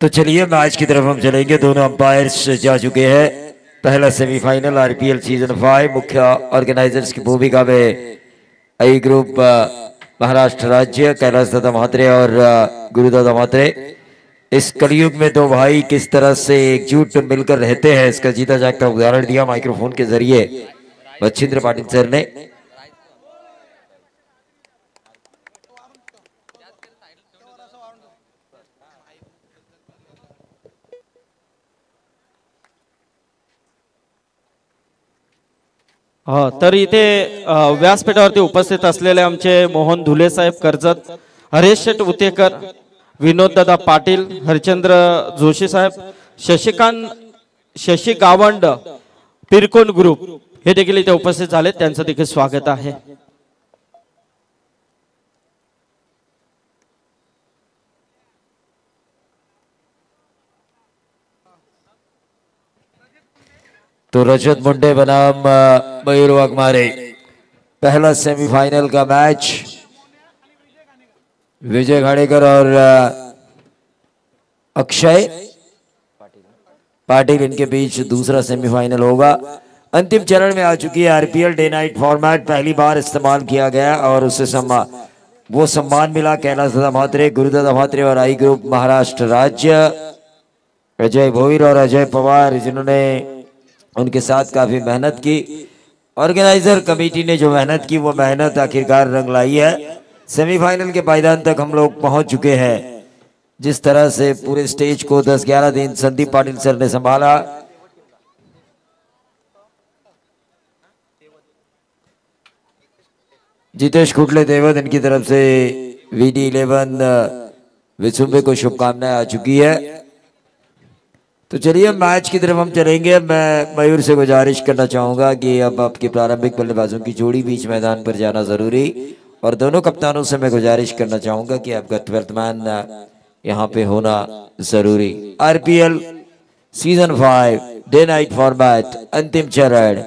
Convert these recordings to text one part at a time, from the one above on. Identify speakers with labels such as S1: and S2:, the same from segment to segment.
S1: तो चलिए मैच की तरफ हम चलेंगे। दोनों अंपायर्स जा चुके हैं। पहला सेमीफाइनल आरपीएल सीजन 5 मुख्य ऑर्गेनाइजर्स की भूमिका में आई ग्रुप महाराष्ट्र राज्य कैलाश दादा म्हात्रे और गुरुदादा म्हात्रे। इस कलयुग में दो भाई किस तरह से एकजुट मिलकर रहते हैं इसका जीता जागता उदाहरण दिया माइक्रोफोन के जरिए मच्छिंद्र पाटिल सर ने।
S2: तर इथे व्यासपीठावरती उपस्थित असलेले आमचे मोहन धुले साहेब कर्जत, हरेश शेट उतेकर, विनोद दादा पाटील, हरिचंद्र जोशी साहेब, शशी गावंड, पिरकोन ग्रुप हे देखील इथे उपस्थित झाले, त्यांचं देखील स्वागत आहे।
S1: तो रजत मुंडे बनाम मयूर वाघमारे, पहला सेमीफाइनल का मैच विजय घाड़ेकर और अक्षय पाटिल इनके बीच दूसरा सेमीफाइनल होगा। अंतिम चरण में आ चुकी है आरपीएल डे नाइट फॉर्मेट, पहली बार इस्तेमाल किया गया और उससे सम्मान मिला कैलाश दादा म्हात्रे, गुरुदादा म्हात्रे और आई ग्रुप महाराष्ट्र राज्य अजय भोईर और अजय पवार, जिन्होंने उनके साथ काफी मेहनत की। ऑर्गेनाइजर कमेटी ने जो मेहनत की वो मेहनत आखिरकार रंग लाई है। सेमीफाइनल के पायदान तक हम लोग पहुंच चुके हैं। जिस तरह से पूरे स्टेज को 10-11 दिन संदीप पाटिल सर ने संभाला, जितेश खुटले देवत इनकी तरफ से VD11 विसुंबे को शुभकामनाएं आ चुकी है। तो चलिए मैच की तरफ हम चलेंगे। मैं मयूर से गुजारिश करना चाहूंगा कि अब आपके प्रारंभिक बल्लेबाजों की जोड़ी बीच मैदान पर जाना जरूरी, और दोनों कप्तानों से मैं गुजारिश करना चाहूंगा कि आपका 12th मैन यहाँ पे होना जरूरी। RPL season 5 day Knight format अंतिम चरण।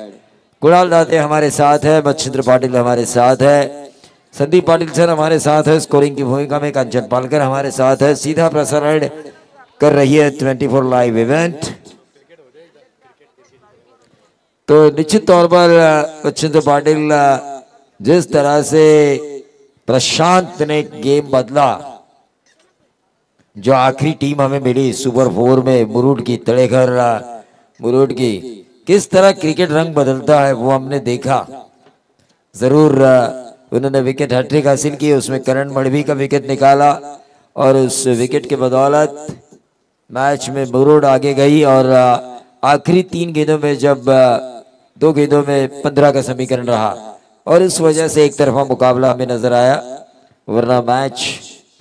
S1: कुणाल दाते हमारे साथ है, मच्छिंद्र पाटिल हमारे साथ है, संदीप पाटिल सर हमारे साथ है, स्कोरिंग की भूमिका में कंचन पालकर हमारे साथ है। सीधा प्रसारण कर रही है 24 लाइव इवेंट। तो निश्चित तौर पर मच्छिंद्र पाटिल, जिस तरह से प्रशांत ने गेम बदला, जो आखिरी टीम हमें मिली सुपर 4 में मुरुड की तड़ेघर मुरुड की, किस तरह क्रिकेट रंग बदलता है वो हमने देखा। जरूर उन्होंने विकेट हैट्रिक हासिल की, उसमें करण मड़वी का विकेट निकाला और उस विकेट के बदौलत मैच में मुरुड आगे गई। और आखिरी 3 गेंदों में जब 2 गेंदों में 15 का समीकरण रहा और इस वजह से एक तरफा मुकाबला हमें नजर आया, वरना मैच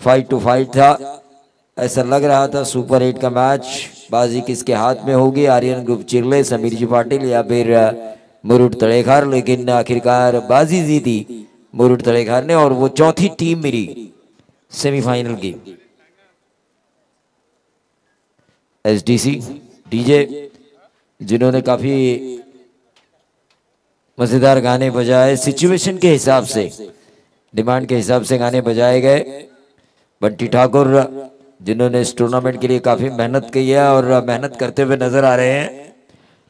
S1: फाइट टू फाइट था। ऐसा लग रहा था सुपर 8 का मैच बाजी किसके हाथ में होगी, आर्यन ग्रुप चिरले, समीर जी पाटिल या फिर मुरुड तड़ेखार, लेकिन आखिरकार बाजी जीती मुरुड तड़ेखार ने और वो चौथी टीम मिली सेमीफाइनल की। SDC डीजे, जिन्होंने काफी मजेदार गाने बजाए, सिचुएशन के हिसाब से, डिमांड के हिसाब से गाने बजाए गए। बंटी ठाकुर, जिन्होंने इस टूर्नामेंट के लिए काफी मेहनत की है और मेहनत करते हुए नजर आ रहे हैं।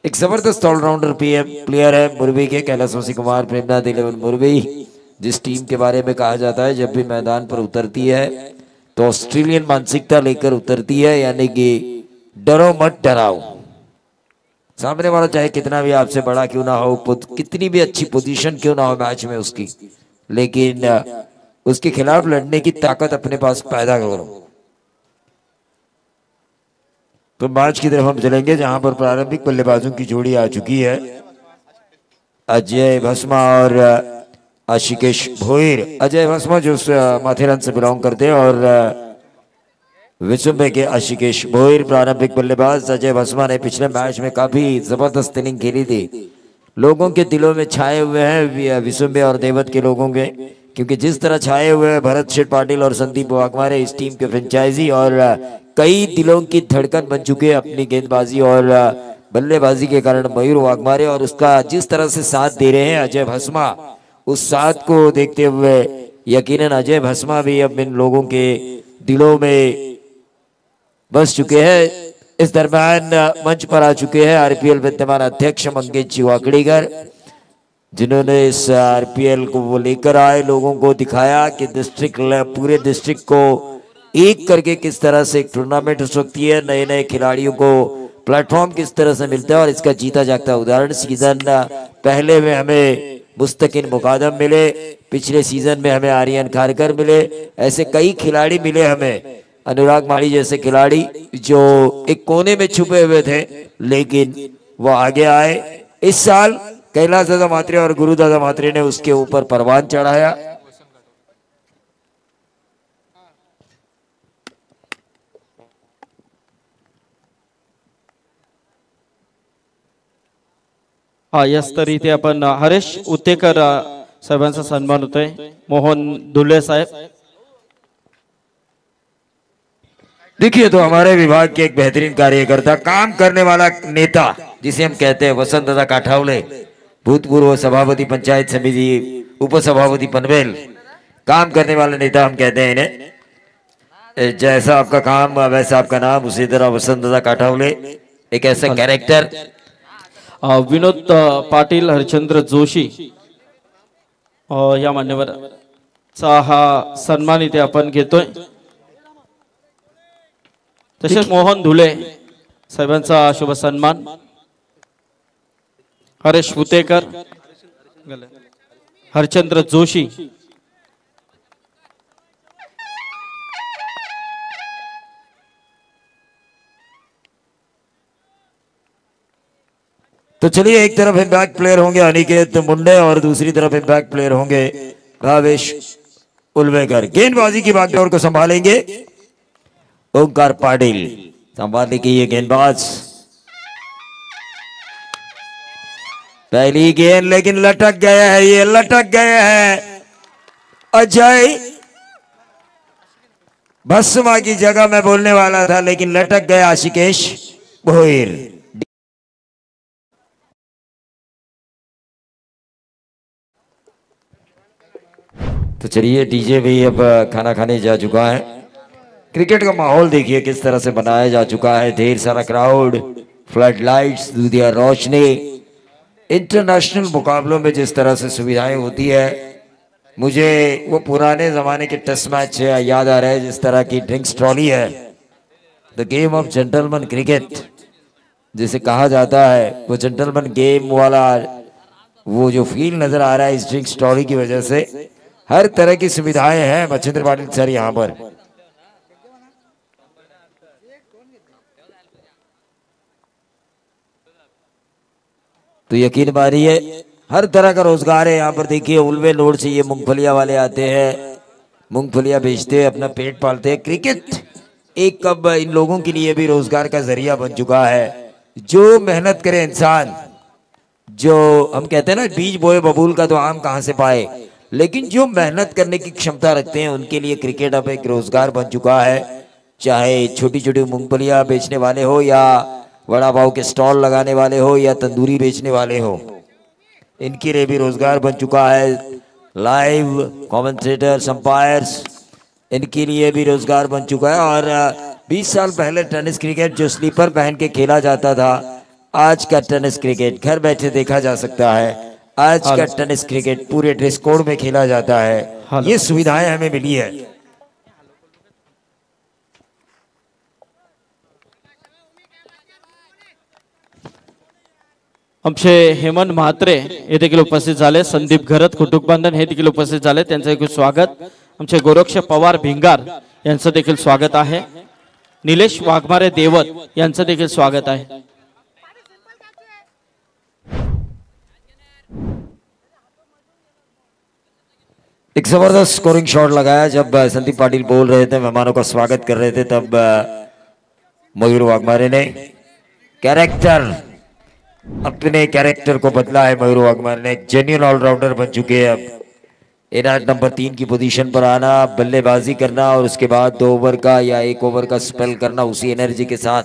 S1: एक जबरदस्त ऑलराउंडर प्लेयर है मुरबी के, कैलाश वसी कुमार, प्रेमनाथ 11 मुरबी, जिस टीम के बारे में कहा जाता है जब भी मैदान पर उतरती है तो ऑस्ट्रेलियन मानसिकता लेकर उतरती है, यानी कि डरो मत डराओ। सामने वाला चाहे कितना भी आपसे बड़ा क्यों ना हो, कितनी भी अच्छी पोजीशन क्यों ना हो मैच में उसकी, लेकिन उसके खिलाफ लड़ने की ताकत अपने पास पैदा करो। तो मैच की तरफ हम चलेंगे जहां पर प्रारंभिक बल्लेबाजों की जोड़ी आ चुकी है। अजय भस्मा और आशिकेश भोईर। अजय भस्मा जो माथेरान से बिलोंग करते हैं और विसुंबे के आशिकेश भोईर प्रारंभिक बल्लेबाज। अजय भस्मा ने पिछले मैच में काफी जबरदस्त इनिंग खेली थी, लोगों के दिलों में छाए हुए हैं विसुंबे और देवत के लोगों के, क्योंकि जिस तरह छाए हुए हैं भरत शेठ पाटिल और संदीप वाघमारे इस टीम के फ्रेंचाइजी, और कई दिलों की धड़कन बन चुके हैं अपनी गेंदबाजी और बल्लेबाजी के कारण मयूर वाघमारे, और उसका जिस तरह से साथ दे रहे हैं अजय भस्मा, उस साथ को देखते हुए यकीनन अजय भस्मा भी अब इन लोगों के दिलों में बस चुके हैं। इस दरम्यान मंच पर आ चुके हैं आरपीएल विद्यमान अध्यक्ष मंगेश जी वाकड़ीकर, जिन्होंने इस आरपीएल को वो लेकर आए, लोगों को दिखाया कि पूरे डिस्ट्रिक्ट को एक करके किस तरह से एक टूर्नामेंट हो सकती है, नए नए खिलाड़ियों को प्लेटफॉर्म किस तरह से मिलता है। और इसका जीता जागता उदाहरण सीजन पहले में हमें मुस्तकिन मुकादम मिले, पिछले सीजन में हमें आर्यन खारकर मिले, ऐसे कई खिलाड़ी मिले हमें, अनुराग माली जैसे खिलाड़ी जो एक कोने में छुपे हुए थे लेकिन वो आगे आए। इस साल कैलाश दादा मात्रे और गुरु दादा मात्रे ने उसके ऊपर परवान चढ़ाया।
S2: हा याच तरी इथे आपण हरेश उत्तेकर साहेबांचा सन्मान होतोय, मोहन धुले साहेब।
S1: देखिए तो हमारे विभाग के एक बेहतरीन कार्यकर्ता, काम करने वाला नेता जिसे हम कहते हैं वसंत दादा काठावले, भूतपूर्व सभापति पंचायत समिति, उप सभापति पनवेल, काम करने वाला नेता हम कहते हैं इन्हें। जैसा आपका काम वैसा आपका नाम, उसी तरह वसंत दादा काठावले एक ऐसा कैरेक्टर।
S2: विनोद पाटील, हरिचंद्र जोशी या मान्यवरांचा हा सन्मान इथे आपण घेतोय। तसेच मोहन धुले साहेबांचा शुभ सन्मान, हरेश उत्तेकर, हरचंद्र जोशी।
S1: तो चलिए, एक तरफ इम्पैक्ट प्लेयर होंगे अनिकेत मुंडे और दूसरी तरफ इम्पैक्ट प्लेयर होंगे भावेश उल्वेकर। गेंदबाजी की बागडोर को संभालेंगे ओंकार पाटिल, संभालने की ये गेंदबाज। पहली गेंद लेकिन लटक गया है, ये लटक गया है। अजय भस्मा की जगह मैं बोलने वाला था लेकिन लटक गया आशिकेश भोईर। तो चलिए, डीजे भी अब खाना खाने जा चुका है। क्रिकेट का माहौल देखिए किस तरह से बनाया जा चुका है, ढेर सारा क्राउड, फ्लड लाइट्स, दूधिया रोशनी। इंटरनेशनल मुकाबलों में जिस तरह से सुविधाएं होती है, मुझे वो पुराने जमाने के टेस्ट मैच याद आ रहा है, जिस तरह की ड्रिंक्स ट्रॉली है, the game of gentleman cricket जिसे कहा जाता है, वो जेंटलमैन गेम वाला वो जो फील नजर आ रहा है इस ड्रिंक्स ट्रॉली की वजह से। हर तरह की सुविधाएं हैं मच्छिंद्र पाटिल सर यहाँ पर। तो यकीन मानिए हर तरह का रोजगार है यहाँ पर। देखिए, उल्वे लोड से ये मूंगफलियां वाले आते हैं, मूंगफलियां बेचते हैं, अपना पेट पालते हैं। क्रिकेट एक कब इन लोगों के लिए भी रोजगार का जरिया बन चुका है। जो मेहनत करे इंसान, जो हम कहते हैं ना, बीज बोए बबूल का तो आम कहाँ से पाए, लेकिन जो मेहनत करने की क्षमता रखते हैं उनके लिए क्रिकेट अब एक रोजगार बन चुका है। चाहे छोटी छोटी मूंगफलियां बेचने वाले हो, या वड़ा पाव के स्टॉल लगाने वाले हो, या तंदूरी बेचने वाले हो, इनके लिए भी रोजगार बन चुका है। लाइव कमेंटेटर्स, अंपायर्स, इनके लिए भी रोजगार बन चुका है। और 20 साल पहले टेनिस क्रिकेट जो स्लीपर पहन के खेला जाता था, आज का टेनिस क्रिकेट घर बैठे देखा जा सकता है। आज का टेनिस क्रिकेट पूरे ड्रेस कोड में खेला जाता है। ये सुविधाएं हमें मिली है।
S2: आमचे हेमंत म्हात्रे हे देखील उपस्थित झाले, संदीप घरत कुटुंब बांधन हे देखील उपस्थित झाले, त्यांचं देखील स्वागत। आमचे गोरक्ष पवार भिंगार यांचं देखील स्वागत आहे। निलेश वाघमारे देवत यांचं देखील स्वागत आहे।
S1: एक जबरदस्त स्कोरिंग शॉट लगाया जब संदीप पाटिल बोल रहे थे, मेहमानों का स्वागत कर रहे थे, तब मयूर वाघमारे ने अपने कैरेक्टर को बदला है। मयूर वाघमारे ने एक जेन्युइन ऑलराउंडर बन चुके हैं। अब इनायत नंबर 3 की पोजीशन पर आना, बल्लेबाजी करना और उसके बाद 2 ओवर का या 1 ओवर का स्पेल करना उसी एनर्जी के साथ,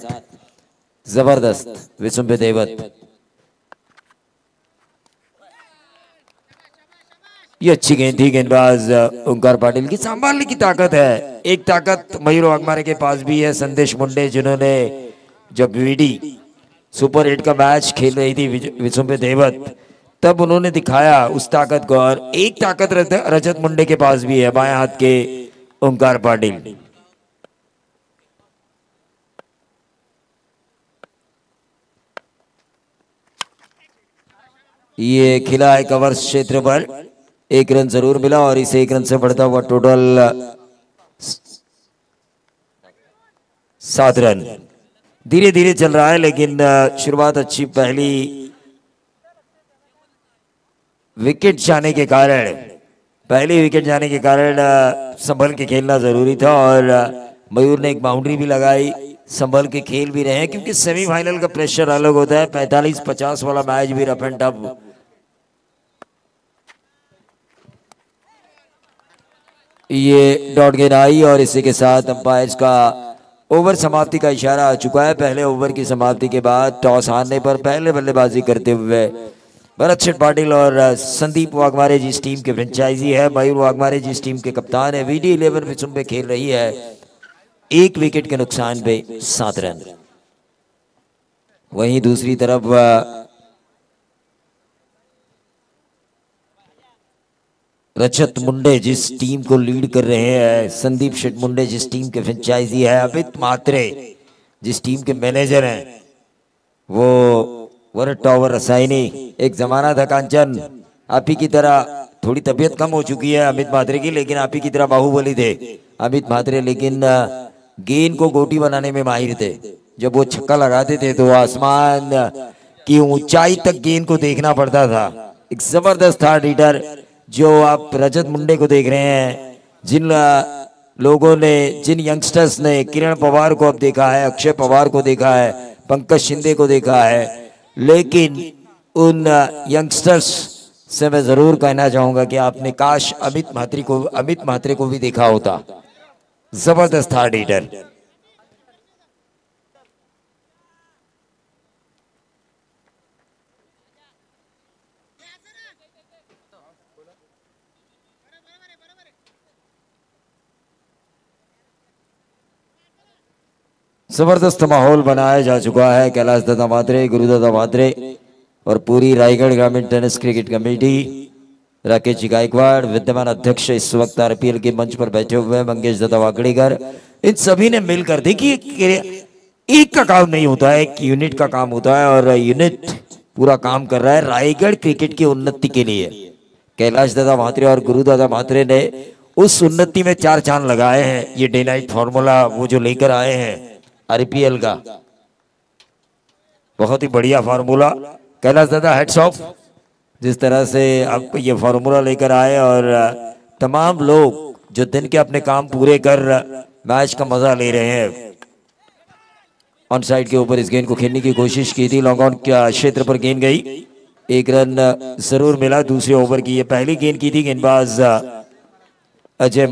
S1: जबरदस्त। विसुंबे देवत ये अच्छी गेंद थी, गेंदबाज ओंकार पाटिल की संभालने की ताकत है। एक ताकत मयूर वाघमारे के पास भी है। संदेश मुंडे जिन्होंने जब वीडी सुपर 8 का मैच खेल रही थी विसुम्बे देवत, तब उन्होंने दिखाया उस ताकत को। और एक ताकत रजत मुंडे के पास भी है, बाएं हाथ के ओंकार पाटिल। ये खिला है कवर क्षेत्र पर, 1 रन जरूर मिला और इसे 1 रन से बढ़ता हुआ टोटल 7 रन। धीरे धीरे चल रहा है लेकिन शुरुआत अच्छी। पहली विकेट जाने के कारण संभल के खेलना जरूरी था और मयूर ने एक बाउंड्री भी लगाई। संभल के खेल भी रहे हैं क्योंकि सेमीफाइनल का प्रेशर अलग होता है। 45-50 वाला मैच भी रफ एंड टफ। ये डॉट गेंद आई और इसी के साथ अंपायर्स का ओवर समाप्ति का इशारा आ चुका है। पहले ओवर की समाप्ति के बाद टॉस हारने पर पहले बल्लेबाजी करते हुए भरत शेठ पाटिल और संदीप वाघमारे जिस टीम के फ्रेंचाइजी है, मयूर वाघमारे जिस टीम के कप्तान है, वीडी 11 विसुम्बे खेल रही है। 1 विकेट के नुकसान पे 7 रन। वहीं दूसरी तरफ रजत मुंडे जिस टीम को लीड कर रहे हैं, संदीप शेठ मुंडे जिस टीम के फ्रेंचाइजी है, अमित म्हात्रे जिस टीम के मैनेजर हैं, वो वरट टावर रसायनी। एक जमाना था कांचन, आप ही की तरह थोड़ी तबीयत कम हो चुकी है अमित म्हात्रे की, लेकिन आप ही की तरह बाहुबली थे अमित म्हात्रे। लेकिन गेंद को गोटी बनाने में माहिर थे। जब वो छक्का लगाते थे तो आसमान की ऊंचाई तक गेंद को देखना पड़ता था। एक जबरदस्त था लीडर जो आप रजत मुंडे को देख रहे हैं। जिन लोगों ने, जिन यंगस्टर्स ने किरण पवार को अब देखा है, अक्षय पवार को देखा है, पंकज शिंदे को देखा है, लेकिन उन यंगस्टर्स से मैं जरूर कहना चाहूंगा कि आपने काश अमित म्हात्रे को भी देखा होता। जबरदस्त था लीडर। जबरदस्त माहौल बनाया जा चुका है। कैलाश दादा म्हात्रे, गुरुदादा म्हात्रे और पूरी रायगढ़ ग्रामीण tennis cricket committee, Rakesh ji Gaekwad विद्यमान अध्यक्ष इस वक्त आरपीएल के मंच पर बैठे हुए हैं, मंगेश दादा वाकड़ीकर, इन सभी ने मिलकर, देखिए एक का काम नहीं होता है, एक यूनिट का काम होता है और यूनिट पूरा काम कर रहा है रायगढ़ क्रिकेट की उन्नति के लिए। कैलाश दादा म्हात्रे और गुरुदादा म्हात्रे ने उस उन्नति में 4 चांद लगाए हैं। ये डे नाइट फॉर्मूला वो जो लेकर आए हैं आरपीएल का, बहुत ही बढ़िया फार्मूला। कैलाश दादा हेड्स ऑफ, जिस तरह से आपको ये फार्मूला लेकर आए और तमाम लोग जो दिन के अपने काम पूरे कर मैच का मजा ले रहे हैं। ऑन साइड के ऊपर इस गेंद को खेलने की कोशिश की थी, लॉन्ग ऑन के क्षेत्र पर गेंद गई, 1 रन जरूर मिला। दूसरे ओवर की ये पहली गेंद की थी गेंदबाज अजय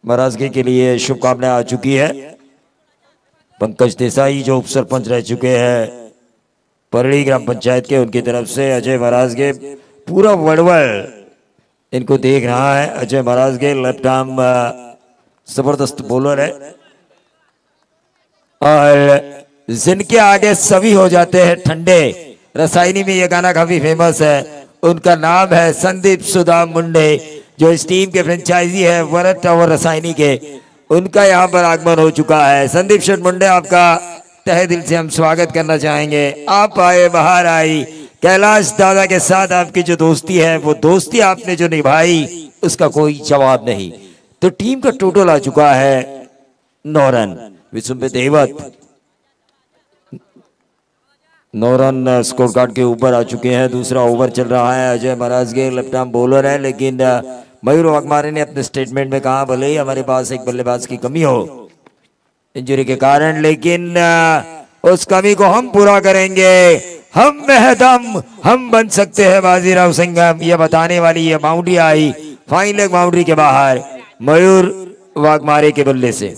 S1: महाराजगे के लिए शुभकामनाएं आ चुकी है। पंकज देसाई जो उप सरपंच रह चुके हैं परली ग्राम पंचायत के, उनकी तरफ से अजय महाराजगे, पूरा वड़वड़ इनको देख रहा है। अजय महाराजगे लेफ्ट आर्म जबरदस्त बॉलर है और जिनके आगे सभी हो जाते हैं ठंडे। रसायनी में ये गाना काफी फेमस है। उनका नाम है संदीप सुदाम मुंडे, जो इस टीम के फ्रेंचाइजी है वरट टावर रसायनी के। उनका यहाँ पर आगमन हो चुका है। संदीप शेठ मुंडे, आपका तहे दिल से हम स्वागत करना चाहेंगे। आप आए, बाहर आई। कैलाश दादा के साथ आपकी जो दोस्ती है, वो दोस्ती आपने जो निभाई उसका कोई जवाब नहीं। तो टीम का टोटल आ चुका है 9 रन। विसुम्बे देवत 9 रन स्कोर कार्ड के ऊपर आ चुके हैं। दूसरा ओवर चल रहा है। अजय महाराजगे लेफ्ट आर्म बॉलर है, लेकिन मयूर वाघमारे ने अपने स्टेटमेंट में कहा भले ही हमारे पास एक बल्लेबाज की कमी हो इंजरी के कारण, लेकिन उस कमी को हम पूरा करेंगे। हम में है दम, हम बन सकते हैं बाजीराव सिंघम। ये बताने वाली ये बाउंड्री आई फाइन लेग बाउंड्री के बाहर मयूर वाघमारे के बल्ले से।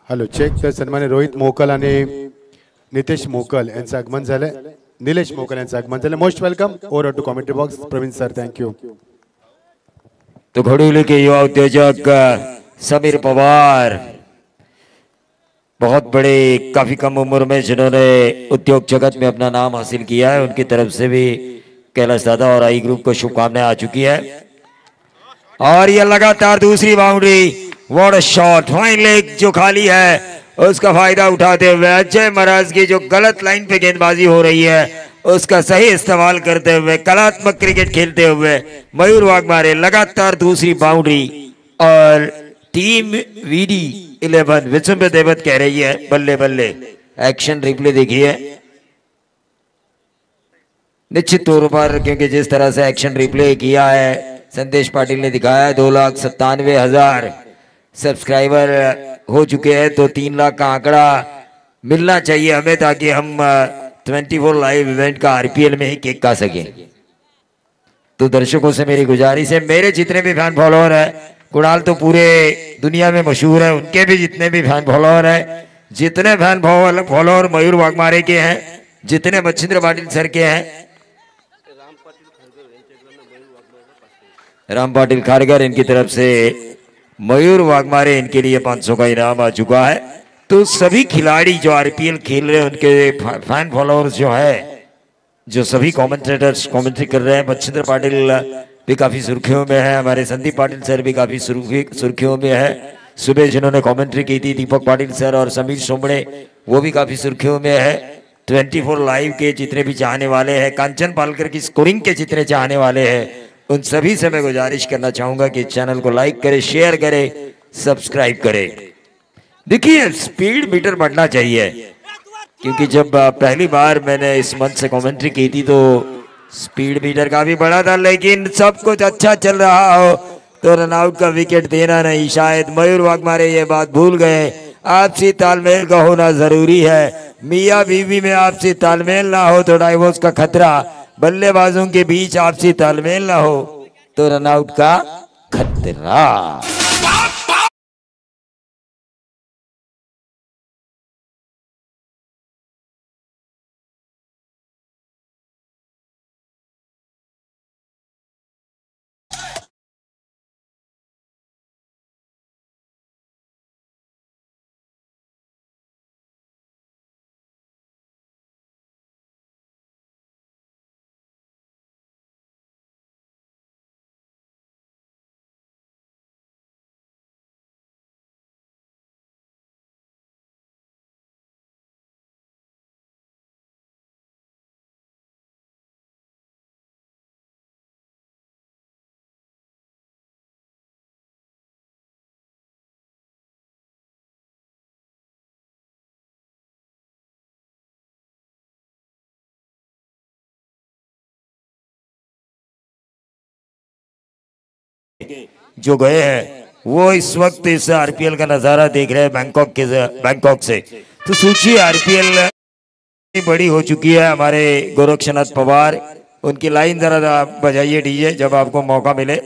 S3: Hello check. तर सन्मान्य रोहित मोकल आणि नितेश मोकल यांचं आगमन झालंय. निलेश मोकल यांचं आगमन झालं. Most welcome. Over to commentary box. Praveen sir, thank you.
S1: तो घड़ोली के युवा उद्योजक समीर पवार, बहुत बड़े काफी कम उम्र में जिन्होंने उद्योग जगत में अपना नाम हासिल किया है, उनकी तरफ से भी कैलाश दादा और आई ग्रुप को शुभकामनाएं आ चुकी है। और ये लगातार दूसरी boundary, what a shot, fine leg जो खाली है उसका फायदा उठाते हुए अजय महाराज की जो गलत लाइन पे गेंदबाजी हो रही है उसका सही इस्तेमाल करते हुए कलात्मक क्रिकेट खेलते हुए मयूर वाघमारे लगातार दूसरी बाउंड्री। और टीम वीडी 11 विचुंब देवत कह रही है बल्ले बल्ले। एक्शन रिप्ले देखिए निश्चित तौर पर, क्योंकि जिस तरह से एक्शन रिप्ले किया है संदेश पाटिल ने दिखाया, 2,97,000 सब्सक्राइबर हो चुके हैं, तो 3 लाख का आंकड़ा मिलना चाहिए हमें, ताकि हम 24 लाइव इवेंट का आरपीएल में ही केक खा सके। तो दर्शकों से मेरी गुजारिश है, मेरे जितने भी फैन फॉलोअर है, कुणाल तो पूरे दुनिया में मशहूर है, उनके भी जितने भी फैन फॉलोअर है, जितने फैन फॉलोअर मयूर वाघमारे के हैं, जितने मच्छिंद्र पाटिल सर के हैं, राम पाटिल खारगर, इनकी तरफ से मयूर वाघमारे, इनके लिए 500 का इनाम आ चुका है। तो सभी खिलाड़ी जो आरपीएल खेल रहे हैं उनके फैन फॉलोअर्स जो है, जो सभी कमेंटेटर्स कमेंट्री कर रहे हैं, मच्छिंद्र पाटिल भी काफी सुर्खियों में है, हमारे संदीप पाटिल सर भी काफी सुर्खियों में है, सुबह जिन्होंने कमेंट्री की थी दीपक पाटिल सर और समीर सोमड़े, वो भी काफी सुर्खियों में है। 24 लाइव के जितने भी चाहने वाले हैं, कांचन पालकर की स्कोरिंग के जितने चाहने वाले हैं, उन सभी से मैं गुजारिश करना चाहूंगा कि चैनल को लाइक करें, शेयर करें, सब्सक्राइब करें। देखिए स्पीड मीटर बढ़ना चाहिए, क्योंकि जब पहली बार मैंने इस मंच से कमेंट्री की थी तो स्पीड मीटर काफी बड़ा था, लेकिन सब कुछ अच्छा चल रहा हो तो रनआउट का विकेट देना नहीं। शायद मयूर वाघमारे ये बात भूल गए, आपसी तालमेल का होना जरूरी है। मियां बीवी में आपसी तालमेल ना हो तो डाइवोर्स का खतरा, बल्लेबाजों के बीच आपसी तालमेल ना हो तो रनआउट का खतरा। जो गए हैं वो इस वक्त इस आरपीएल का नजारा देख रहे हैं बैंकॉक से। तो सोचिए आरपीएल बड़ी हो चुकी है। हमारे गोरक्षनाथ पवार, उनकी लाइन जरा बजाइए डीजे जब आपको मौका मिले।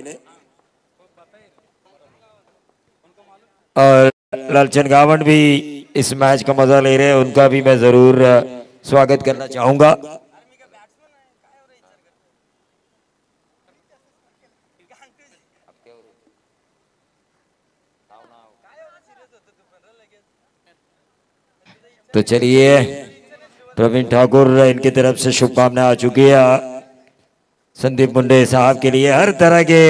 S1: और लालचंद गावंड भी इस मैच का मजा ले रहे हैं, उनका भी मैं जरूर स्वागत करना चाहूंगा। तो चलिए प्रवीण ठाकुर, इनकी तरफ से शुभकामनाएं आ चुकी है संदीप मुंडे साहब के लिए। हर तरह के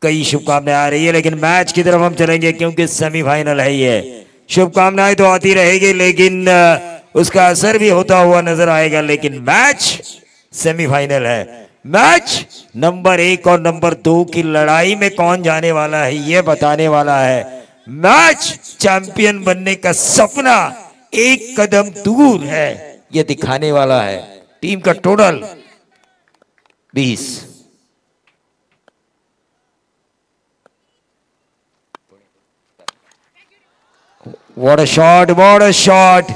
S1: कई शुभकामनाएं आ रही है, लेकिन मैच की तरफ हम चलेंगे क्योंकि सेमीफाइनल है ये। शुभकामनाएं तो आती रहेगी लेकिन उसका असर भी होता हुआ नजर आएगा, लेकिन मैच सेमीफाइनल है। मैच नंबर 1 और नंबर 2 की लड़ाई में कौन जाने वाला है ये बताने वाला है। मैच चैंपियन बनने का सपना एक कदम दूर है ये दिखाने वाला है। टीम का total 20। What a shot, what a shot.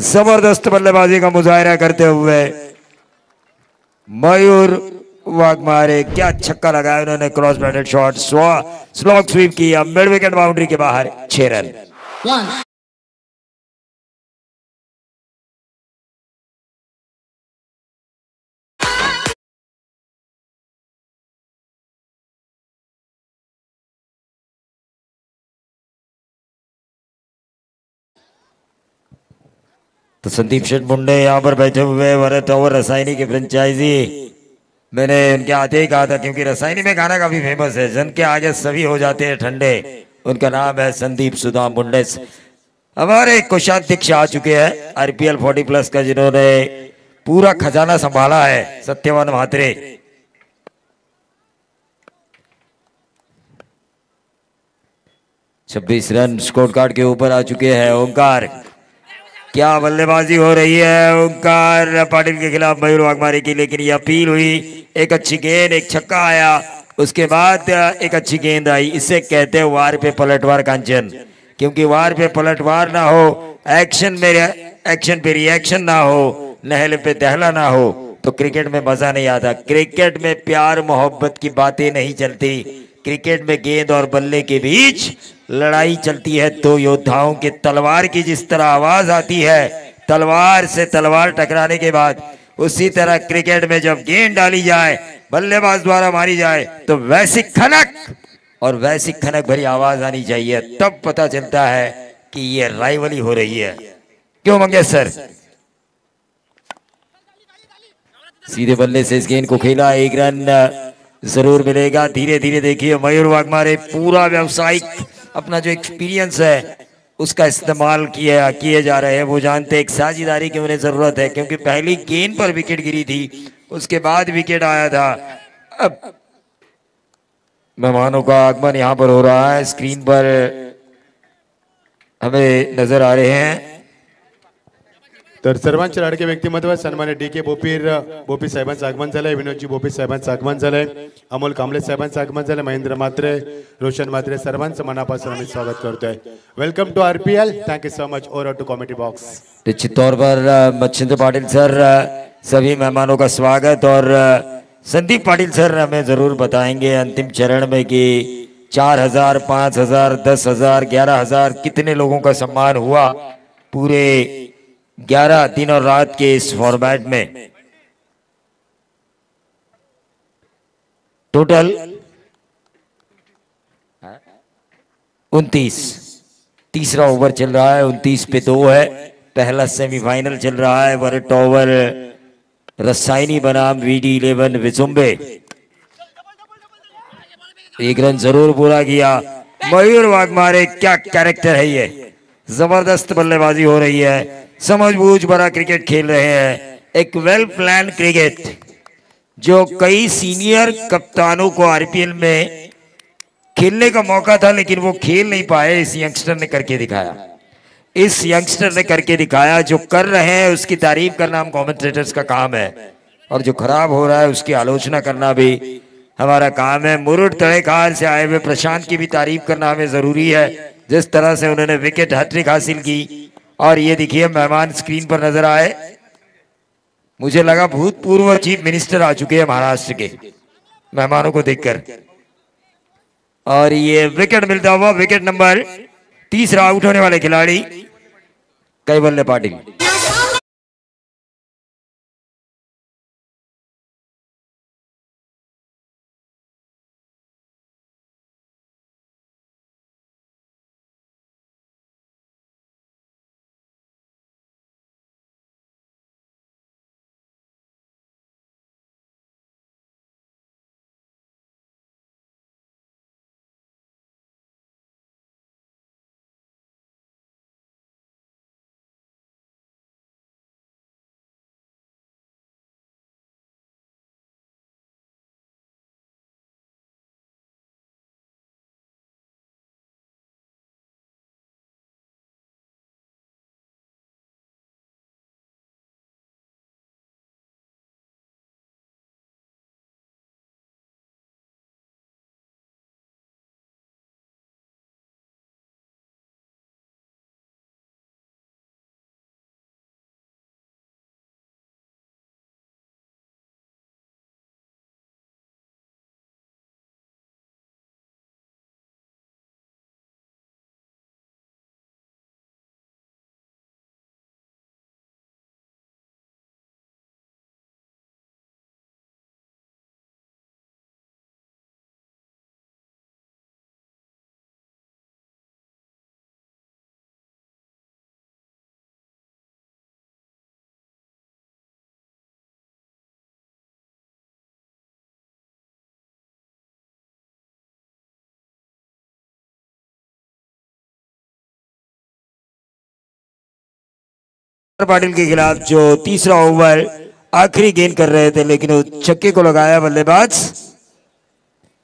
S1: जबरदस्त बल्लेबाजी का मुजाहिरा करते हुए मयूर वाघमारे क्या छक्का लगाया उन्होंने, cross batted shot, slog sweep किया, मिड विकेट बाउंड्री के बाहर, 6 रन। तो संदीप शेठ मुंडे यहाँ पर बैठे हुए, भरत और रसायनी के फ्रेंचाइजी। मैंने उनके आते ही कहा था, क्योंकि रसायनी में गाना काफी फेमस है, जन के आगे सभी हो जाते हैं ठंडे। उनका नाम है संदीप सुदाम मुंडे। हमारे कोषाध्यक्ष आ चुके हैं आईपीएल 40+ का, जिन्होंने पूरा खजाना संभाला है, सत्यवान म्हात्रे। छब्बीस रन स्कोर कार्ड के ऊपर आ चुके हैं। ओंकार, क्या बल्लेबाजी हो रही है ओंकार पाटिल के खिलाफ मयूर वाघमारे की, लेकिन ये अपील हुई। एक अच्छी गेंद, एक छक्का आया, उसके बाद एक अच्छी गेंद आई। इसे कहते हैं वार पे पलटवार कांचन, क्योंकि वार पे पलटवार ना हो, एक्शन पे रिएक्शन ना हो, नहल पे दहला ना हो, तो क्रिकेट में मजा नहीं आता। क्रिकेट में प्यार मोहब्बत की बातें नहीं चलती, क्रिकेट में गेंद और बल्ले के बीच लड़ाई चलती है। दो योद्धाओं के तलवार की जिस तरह आवाज आती है, तलवार से तलवार टकराने के बाद, उसी तरह क्रिकेट में जब गेंद डाली जाए, बल्लेबाज द्वारा मारी जाए, तो वैसी खनक और वैसी खनक भरी आवाज आनी चाहिए, तब पता चलता है कि ये राइवली हो रही है। क्यों मंगेश सर? सीधे बल्ले से इस गेंद को खेला, 1 रन जरूर मिलेगा। धीरे धीरे देखिए मयूर वाघमारे पूरा व्यावसायिक अपना जो एक्सपीरियंस है उसका इस्तेमाल किए जा रहे हैं। वो जानते हैं एक साझेदारी की उन्हें जरूरत है, क्योंकि पहली गेंद पर विकेट गिरी थी, उसके बाद विकेट आया था। अब मेहमानों का आगमन यहाँ पर हो रहा है, स्क्रीन पर हमें नजर आ रहे हैं।
S3: तर सर्वांचे लाडके व्यक्तिमत्व सन्मान्य डी के बोपी साहेबांचं आगमन झालंय, विनोदजी बोपी साहेबांचं आगमन झालंय, अमोल कांबळे साहेबांचं आगमन झालंय, महेंद्र म्हात्रे, रोशन म्हात्रे, सर्वांचं मनापासून आम्ही स्वागत करतोय। Welcome to RPL, thank you so much. Over to commentary box.
S1: निश्चित तौर पर मच्छिंद्र पाटिल सर सभी मेहमानों का स्वागत, और संदीप पाटिल सर हमें जरूर बताएंगे अंतिम चरण में कि 4000, 5000, 10,000, 11,000 कितने लोगों का सम्मान हुआ पूरे 11 दिन और रात के इस फॉर्मेट में। टोटल 29, तीसरा ओवर चल रहा है, 29 पे 2 है। पहला सेमीफाइनल चल रहा है, वरट ओवर रसायनी बनाम VD11 विजुम्बे। 1 रन जरूर पूरा किया। मयूर वाघमारे, क्या कैरेक्टर है ये, जबरदस्त बल्लेबाजी हो रही है, समझबूझ भरा क्रिकेट खेल रहे हैं, एक वेल प्लान क्रिकेट जो कई सीनियर कप्तानों को आईपीएल में खेलने का मौका था, लेकिन वो खेल नहीं पाए। इस यंगस्टर ने करके दिखाया, इस यंगस्टर ने करके दिखाया। जो कर रहे हैं उसकी तारीफ करना हम कमेंटेटर्स का काम है, और जो खराब हो रहा है उसकी आलोचना करना भी हमारा काम है। मुरुड तड़ेखाल से आए हुए प्रशांत की भी तारीफ करना हमें जरूरी है, जिस तरह से उन्होंने विकेट हैट्रिक हासिल की। और ये देखिए मेहमान स्क्रीन पर नजर आए, मुझे लगा भूतपूर्व चीफ मिनिस्टर आ चुके हैं महाराष्ट्र के मेहमानों को देखकर। और ये विकेट मिलता हुआ, विकेट नंबर 30 आउट होने वाले खिलाड़ी कैवल्य पाटिल। पाटिल के खिलाफ जो तीसरा ओवर आखिरी गेंद कर रहे थे, लेकिन वो छक्के को लगाया बल्लेबाज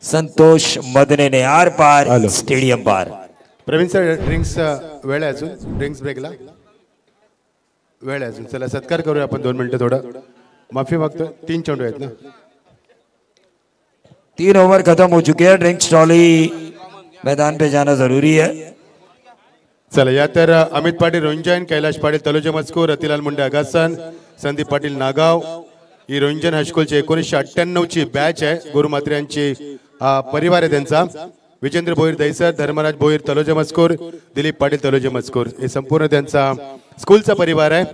S1: संतोष मदने ने आर पार स्टेडियम पार।
S3: प्रवीण सर ड्रिंक्स वेळ आहे अजून, ड्रिंक्स ब्रेकला वेळ आहे अजून, चला सत्कार करूया आपण 2 मिनिटं थोडं, माफी मागतो, 3 चेंडू आहेत ना,
S1: 3 ओवर खत्म हो चुके हैं, ड्रिंक्स ट्रॉली मैदान पे जाना जरूरी है।
S3: चला या तर अमित पाटील रोंजन, कैलाश पाटील तलोजा मजकूर, रतिलाल मुंडे अगासन, संदीप पाटील नागाव, ही रोंजन हायस्कूलची 1998 ची बॅच आहे, गुरु म्हात्रे यांची परिवार आहे त्यांचा, विजेंद्र भोईर दैसर, धर्मराज भोईर तलोजा मजकूर, दिलीप पाटील तलोजा मजकूर, हे संपूर्ण त्यांचा स्कूलचा परिवार आहे।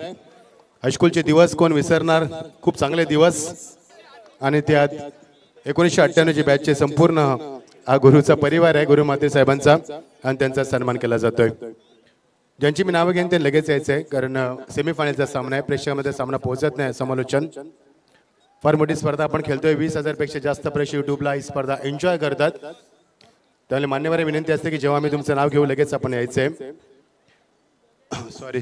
S3: हायस्कूलचे दिवस कोण विसरणार, खूप चांगले दिवस, आणि त्यात 1998 ची बॅचचे संपूर्ण हा गुरुचा परिवार आहे, गुरु म्हात्रे साहेबांचा, आणि त्यांचा सन्मान केला जातोय। ज्यांची मी नावं घेईन ते लगेच यायचं आहे, कारण सेमीफायनलचा सामना आहे, प्रेक्षकांमध्ये सामना पोहोचत नाही, समालोचन फार मोठी स्पर्धा आपण खेळतोय, 20,000 पेक्षा जास्त प्रेक्षक युट्यूबला ही स्पर्धा एन्जॉय करतात, त्यामुळे मान्यवर विनंती असते की जेव्हा मी तुमचं नाव घेऊ लगेच आपण यायचंय। सॉरी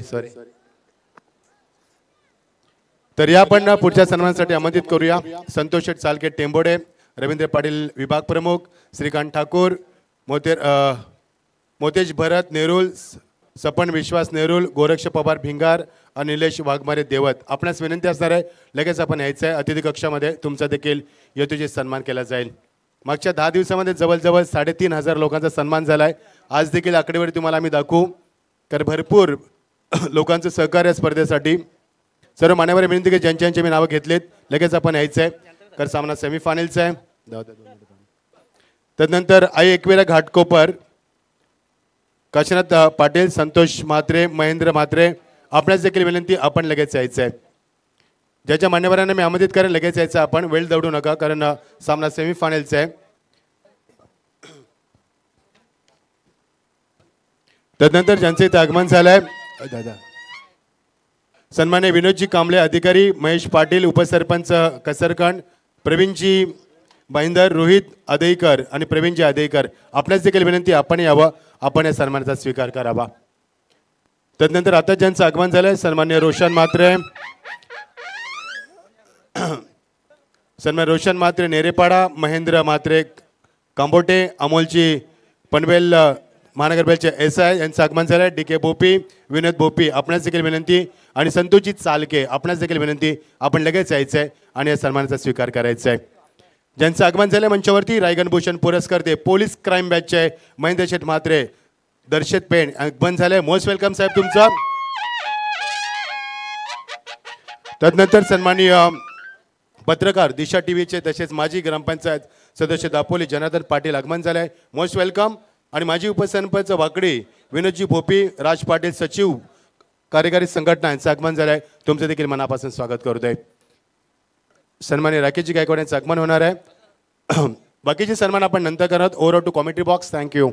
S3: तर या आपण पुढच्या सन्मानासाठी आमंत्रित करूया संतोष शेठ चालके टेंबोडे, रवींद्र पाटील विभाग प्रमुख, श्रीकांत ठाकूर, मोतेज भरत नेरुल, सपन विश्वास नेरुल, गोरक्ष पवार भिंगार आणि निलेश वाघमारे देवत, आपणास विनंती असणार आहे लगेच आपण यायचं आहे, अतिथी कक्षामध्ये तुमचा देखील यथोचित सन्मान केला जाईल। मागच्या 10 दिवसामध्ये जवळजवळ 3,500 लोकांचा सन्मान झाला आहे, आज देखील आकडेवारी तुम्हाला आम्ही दाखवू, कारण भरपूर लोकांचं सहकार्य स्पर्धेसाठी, सर्व मान्यवर विनंती की ज्यांचे मी नावं घेतलेत लगेच आपण यायचं आहे, कारण सामना सेमीफायनलचा आहे। तदनंतर आई एकविरा घाटकोपर, काशीनाथ पाटील, संतोष म्हात्रे, महेंद्र म्हात्रे, आपणास देखील विनंती आपण लगेच यायचं आहे, ज्याच्या मान्यवरांना मी आमंत्रित करेन लगेच यायचं, आपण वेळ दौडू नका, कारण सामना सेमीफायनलचा आहे। तदनंतर ज्यांचे इथे आगमन झालंय, सन्मान्य विनोदजी कांबळे अधिकारी, महेश पाटील उपसरपंच कसरकंड, प्रवीणजी भाईंदर, रोहित अदेकर आणि प्रवीणजी अदेकर, आपल्याच देखील विनंती आपण यावं, आपण या सन्मानाचा स्वीकार करावा। तदनंतर आता ज्यांचं आगमन झालंय सन्मान्य रोशन म्हात्रे, सन्मान्य रोशन म्हात्रे नेरेपाडा, महेंद्र म्हात्रे कांबोटे, अमोलजी पनवेल महानगरपालिकेचे SI यांचं आगमन झालंय, DK बोपी, विनोद बोपी, आपणास देखील विनंती, आणि संतोषजी चालके, आपणास देखील विनंती आपण लगेच यायचं आहे आणि या सन्मानाचा स्वीकार करायचा आहे। ज्यांचं आगमन झालं मंचावरती रायगण भूषण पुरस्कार ते पोलीस क्राईम बॅचचे महेंद्र शेठ म्हात्रे, दर्शत पेण आगमन झालंय, मोस्ट वेलकम साहेब तुमचं। तदनंतर सन्माननीय पत्रकार दिशा टीव्हीचे तसेच माजी ग्रामपंचायत सदस्य दापोली जनार्दन पाटील आगमन झालंय, मोस्ट वेलकम, आणि माजी उपसरपंच वाकडी विनोदजी भोपी, राज पाटील सचिव कार्यकारी संघटना यांचं आगमन झालंय, तुमचं देखील मनापासून स्वागत करतोय। सन्मान्य राकेशजी गायकवाड यांचं आगमन होणार आहे, बाकीचे सन्मान आपण नंतर करत, over to commentary box, thank you.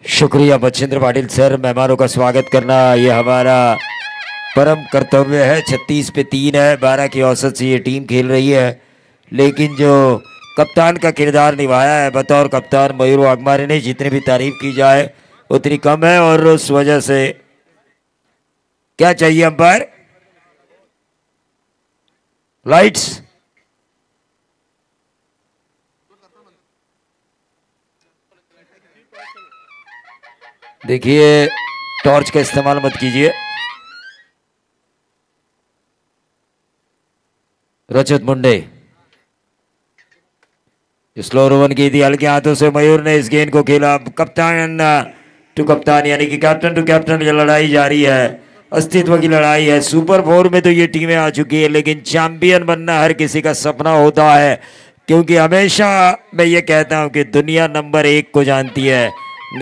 S1: शुक्रिया बचेंद्र पाटिल सर, मेहमानों का स्वागत करना ये हमारा परम कर्तव्य है। 36 पे 3 है, 12 की औसत से ये टीम खेल रही है, लेकिन जो कप्तान का किरदार निभाया है बतौर कप्तान मयूर वाघमारे ने, जितनी भी तारीफ की जाए उतनी कम है, और उस वजह से क्या चाहिए अंपायर, लाइट्स, देखिए टॉर्च का इस्तेमाल मत कीजिए। रजत मुंडे स्लो रोवन की थी, हल्के हाथों से मयूर ने इस गेंद को खेला, कप्तान टू कप्तान यानी कि कैप्टन टू कैप्टन की लड़ाई जारी है, अस्तित्व की लड़ाई है। सुपर 4 में तो ये टीमें आ चुकी है, लेकिन चैंपियन बनना हर किसी का सपना होता है, क्योंकि हमेशा मैं ये कहता हूं कि दुनिया नंबर 1 को जानती है।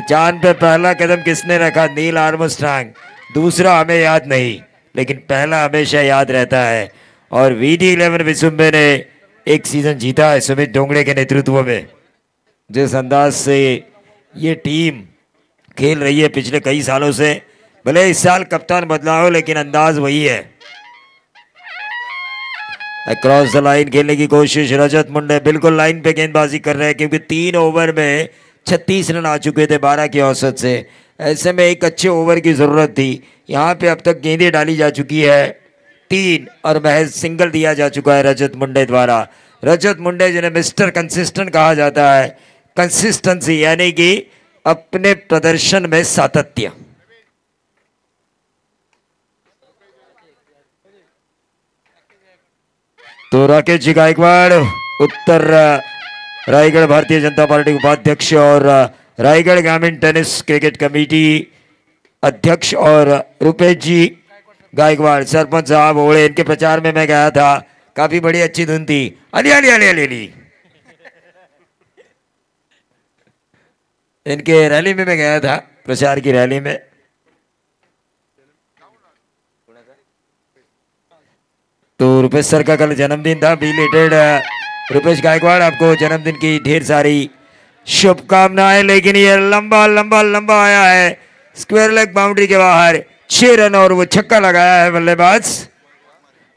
S1: चांद पे पहला कदम किसने रखा, नील आर्मस्ट्रांग, दूसरा हमें याद नहीं, लेकिन पहला हमेशा याद रहता है। और VD11 विसुंबे ने एक सीजन जीता है सुमित डोंगड़े के नेतृत्व में। जिस अंदाज से ये टीम खेल रही है पिछले कई सालों से, भले इस साल कप्तान बदला हो लेकिन अंदाज वही है। अक्रॉस द लाइन खेलने की कोशिश, रजत मुंडे बिल्कुल लाइन पे गेंदबाजी कर रहे हैं, क्योंकि 3 ओवर में 36 रन आ चुके थे 12 की औसत से। ऐसे में एक अच्छे ओवर की जरूरत थी। यहाँ पे अब तक गेंदें डाली जा चुकी है 3 और महज सिंगल दिया जा चुका है रजत मुंडे द्वारा। रजत मुंडे जिन्हें मिस्टर कंसिस्टेंट कहा जाता है, कंसिस्टेंसी यानी कि अपने प्रदर्शन में सातत्य। तो राकेश जी गायकवाड़ उत्तर रायगढ़ भारतीय जनता पार्टी उपाध्यक्ष और रायगढ़ ग्रामीण टेनिस क्रिकेट कमेटी अध्यक्ष और रुपेश जी गायकवाड़ सरपंच साहब ओढ़े, इनके प्रचार में मैं गया था, काफी बड़ी अच्छी धुन थी। अली अली अली अली अली इनके रैली में मैं गया था, प्रचार की रैली में। तो रुपेश सर का कल जन्मदिन था, बिलेटेड रुपेश गायकवाड़, आपको जन्मदिन की ढेर सारी शुभकामनाएं। लेकिन ये लंबा लंबा लंबा आया है स्क्वायर लेग बाउंड्री के बाहर, 6 रन और वो छक्का लगाया है बल्लेबाज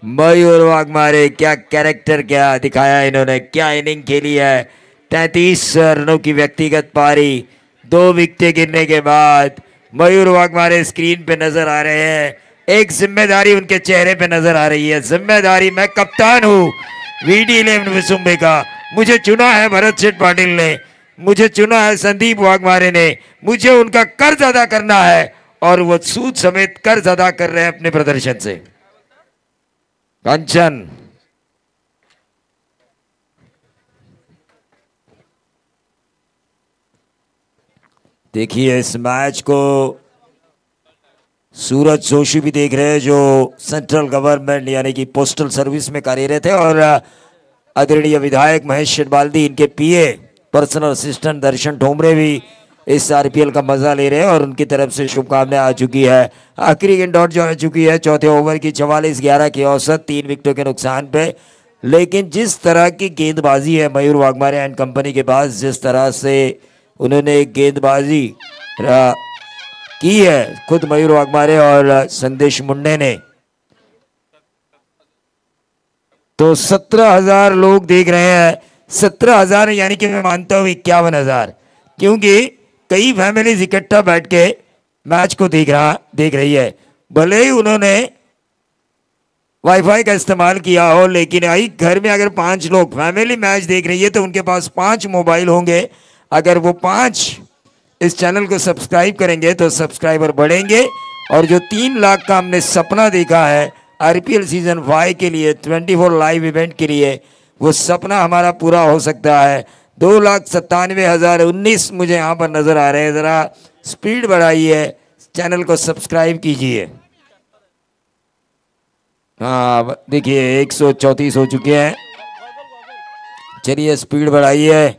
S1: मयूर वाघमारे। क्या कैरेक्टर क्या दिखाया इन्होंने, क्या इनिंग खेली है। 33 रनों की व्यक्तिगत पारी, 2 विकेटें गिरने के बाद मयूर वाघमारे स्क्रीन पे नजर आ रहे हैं। एक जिम्मेदारी उनके चेहरे पे नजर आ रही है, जिम्मेदारी, मैं कप्तान हूं VD11 विसुंबे का, मुझे चुना है भरत सेठ पाटिल ने, मुझे चुना है संदीप वाघमारे ने, मुझे उनका कर्ज अदा करना है और वो सूद समेत कर्ज अदा कर रहे हैं अपने प्रदर्शन से। कंचन देखिए इस मैच को सूरज जोशी भी देख रहे हैं जो सेंट्रल गवर्नमेंट यानी कि पोस्टल सर्विस में कार्यरत है, और आदरणीय विधायक महेश शेटबाल्दी, इनके PA पर्सनल असिस्टेंट दर्शन ठोमरे भी इस IPL का मजा ले रहे हैं और उनकी तरफ से शुभकामनाएं आ चुकी है। आखिरी गेंद डॉट जो आ चुकी है चौथे ओवर की 44-11 की औसत, 3 विकेटों के नुकसान पे। लेकिन जिस तरह की गेंदबाजी है मयूर वाघमारे एंड कंपनी के पास, जिस तरह से उन्होंने गेंदबाजी की है खुद मयूर वाघमारे और संदेश मुंडे ने, तो 17,000 लोग देख रहे हैं। 17,000 यानी कि मैं मानता हूं 51,000, क्योंकि कई फैमिलीज इकट्ठा बैठ के मैच को देख रही है। भले ही उन्होंने वाईफाई का इस्तेमाल किया हो, लेकिन आई घर में अगर 5 लोग फैमिली मैच देख रही है तो उनके पास 5 मोबाइल होंगे। अगर वो 5 इस चैनल को सब्सक्राइब करेंगे तो सब्सक्राइबर बढ़ेंगे, और जो 3 लाख का हमने सपना देखा है IPL सीजन 5 के लिए, 24 लाइव इवेंट के लिए, वो सपना हमारा पूरा हो सकता है। 2,97,019 मुझे यहाँ पर नजर आ रहे हैं। जरा स्पीड बढ़ाइए, चैनल को सब्सक्राइब कीजिए। हाँ देखिए 134 हो चुके हैं। चलिए स्पीड बढ़ाइए,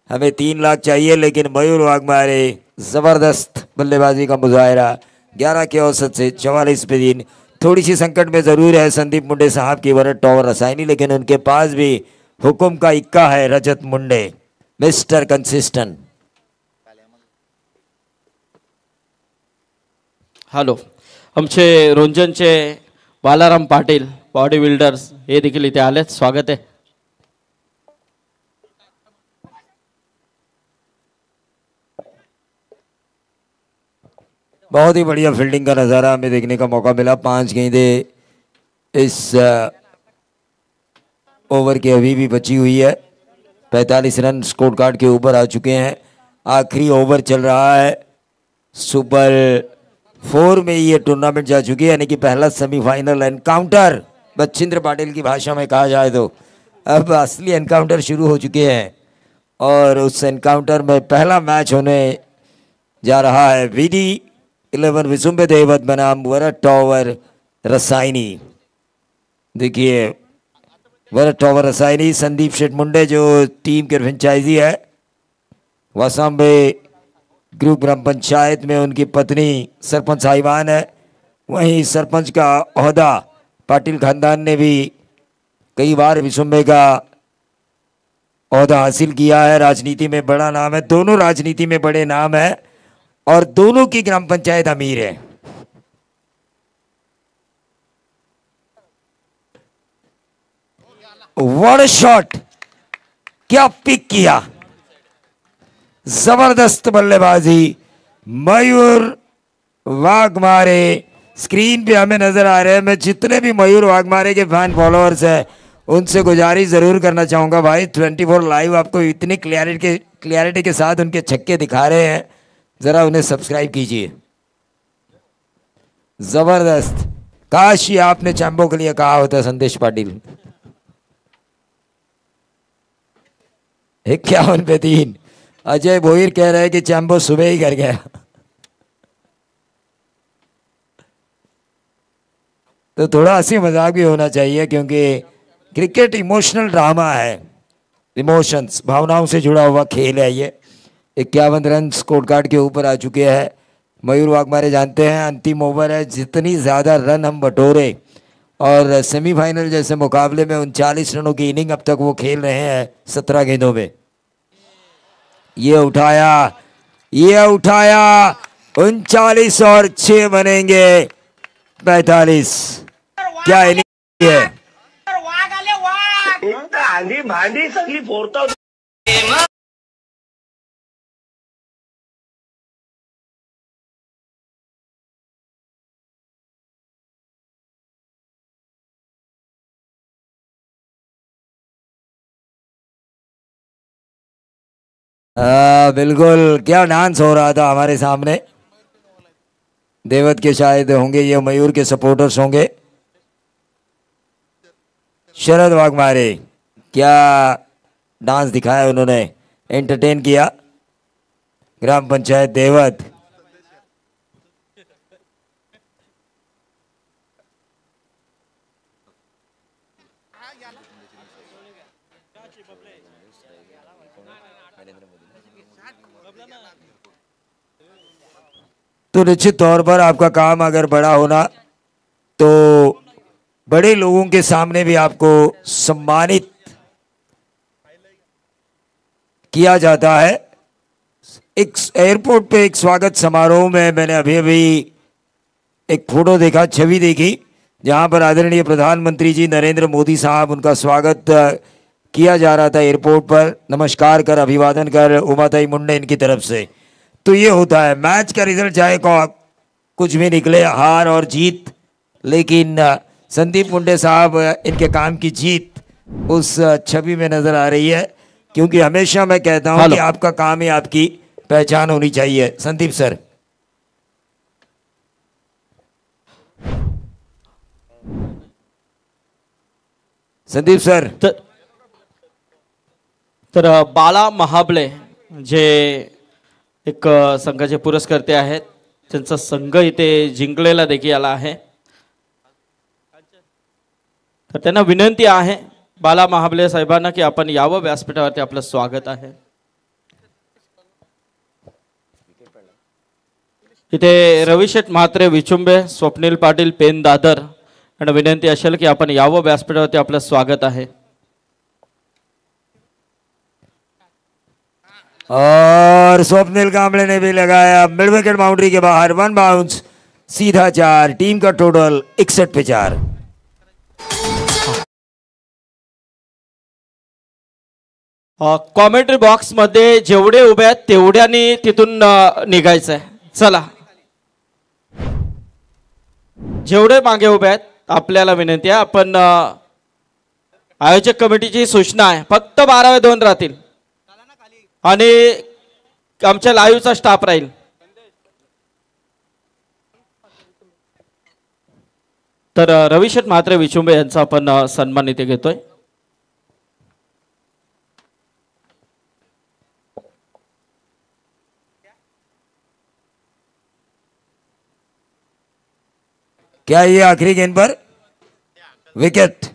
S1: हमें 3 लाख चाहिए। लेकिन मयूर वाघमारे जबरदस्त बल्लेबाजी का मुजाहरा, 11 के औसत से 44 पे 3। थोड़ी सी संकट में जरूर है संदीप मुंडे साहब की वरट टॉवर रसायनी, लेकिन उनके पास भी हुकुम का इक्का है रजत मुंडे, मिस्टर कंसिस्टेंट।
S2: हॅलो, आमचे रोंजनचे बालाराम पाटील बॉडी बिल्डर्स हे देखील इथे आलेत, स्वागत आहे।
S1: बहुत ही बढ़िया फील्डिंग का नज़ारा हमें देखने का मौका मिला। 5 गेंदें इस ओवर की अभी भी बची हुई है। 45 रन स्कोर कार्ड के ऊपर आ चुके हैं। आखिरी ओवर चल रहा है। सुपर 4 में ये टूर्नामेंट जा चुकी है, यानी कि पहला सेमीफाइनल एनकाउंटर बच्छिंद्र पाटिल की भाषा में कहा जाए तो अब असली एनकाउंटर शुरू हो चुके हैं, और उस एनकाउंटर में पहला मैच होने जा रहा है VD11 विसुंबे देवत बनाम वरट टॉवर रसायनी। देखिए वरट टॉवर रसायनी संदीप शेठ मुंडे जो टीम के फ्रेंचाइजी है, वसांबे ग्रुप ग्राम पंचायत में उनकी पत्नी सरपंच साहिबान है। वहीं सरपंच का ओहदा पाटिल खानदान ने भी कई बार विसुंबे का ओहदा हासिल किया है। राजनीति में बड़ा नाम है, दोनों राजनीति में बड़े नाम है, और दोनों की ग्राम पंचायत अमीर है। व्हाट अ शॉट, क्या पिक किया, जबरदस्त बल्लेबाजी मयूर वाघमारे स्क्रीन पे हमें नजर आ रहे हैं। मैं जितने भी मयूर वाघमारे के फैन फॉलोअर्स हैं उनसे गुजारिश जरूर करना चाहूंगा भाई, 24 लाइव आपको इतनी क्लियरिटी के साथ उनके छक्के दिखा रहे हैं, जरा उन्हें सब्सक्राइब कीजिए। जबरदस्त, काश ये आपने चैंपो के लिए कहा होता संदेश पाटिल। 51 पे 3। अजय भोईर कह रहे हैं कि चैंपो सुबह ही कर गया। तो थोड़ा हंसी मजाक भी होना चाहिए क्योंकि क्रिकेट इमोशनल ड्रामा है, इमोशंस भावनाओं से जुड़ा हुआ खेल है ये। 51 रन स्कोर कार्ड के ऊपर आ चुके हैं मयूर वाघमारे। जानते हैं अंतिम ओवर है, जितनी ज़्यादा रन हम बटोरे और सेमीफाइनल जैसे मुकाबले में 39 रनों की इनिंग अब तक वो खेल रहे हैं 17 गेंदों में। ये उठाया 39 और 6 बनेंगे 45। क्या इनिंग है।
S4: आंधी भांडी सगळी फोडतो।
S1: बिल्कुल, क्या डांस हो रहा था हमारे सामने। देवत के शायद होंगे ये, मयूर के सपोर्टर्स होंगे। शरद वाघमारे, क्या डांस दिखाया उन्होंने, एंटरटेन किया। ग्राम पंचायत देवत, तो निश्चित तौर पर आपका काम अगर बड़ा होना तो बड़े लोगों के सामने भी आपको सम्मानित किया जाता है। एक एयरपोर्ट पे एक स्वागत समारोह में मैंने अभी अभी एक फोटो देखा, छवि देखी, जहां पर आदरणीय प्रधानमंत्री जी नरेंद्र मोदी साहब, उनका स्वागत किया जा रहा था एयरपोर्ट पर, नमस्कार कर अभिवादन कर उमाताई मुंडे इनकी तरफ से। तो ये होता है मैच का रिजल्ट, चाहे कुछ भी निकले, हार और जीत, लेकिन संदीप मुंडे साहब इनके काम की जीत उस छवि में नजर आ रही है। क्योंकि हमेशा मैं कहता हूं कि आपका काम ही आपकी पहचान होनी चाहिए। Sandeep sir, Sandeep sir.
S2: तर बाला महाबले जे एक संघाचे पुरस्कर्ते आहेत, त्यांचा संघ इथे जिंकलेला देखील आला आहे। तर त्यांना विनंती आहे बाला महाबले साहेबांना की आपण यावं व्यासपीठावरती, आपलं स्वागत आहे। इथे रविशेठ म्हात्रे विचुंबे, स्वप्नील पाटील पेन दादर यांना विनंती असेल की आपण यावं व्यासपीठावरती, आपलं स्वागत आहे।
S1: और स्वप्निल कांबळे ने भी लगाया मिड विकेट बाउंड्री के बाहर, 1 बाउंस, सीधा 4। टीम का टोटल 61 पे 4।
S2: कॉमेंट्री बॉक्स मध्ये जेवढे उभे आहेत तेवढ्यानी तिथून निघायचंय। चला, जेवढे मागे उभे आहेत आपल्याला विनंती आहे, आपण आयोजक कमिटीची सूचना आहे फक्त 12-2 राहतील आणि आमच्या लाईव्हचा स्टाफ राहील। तर रविशेठ म्हात्रे विचुंबे यांचा आपण सन्मान इथे घेतोय।
S1: क्या ये आखिरी गेंद पर विकेट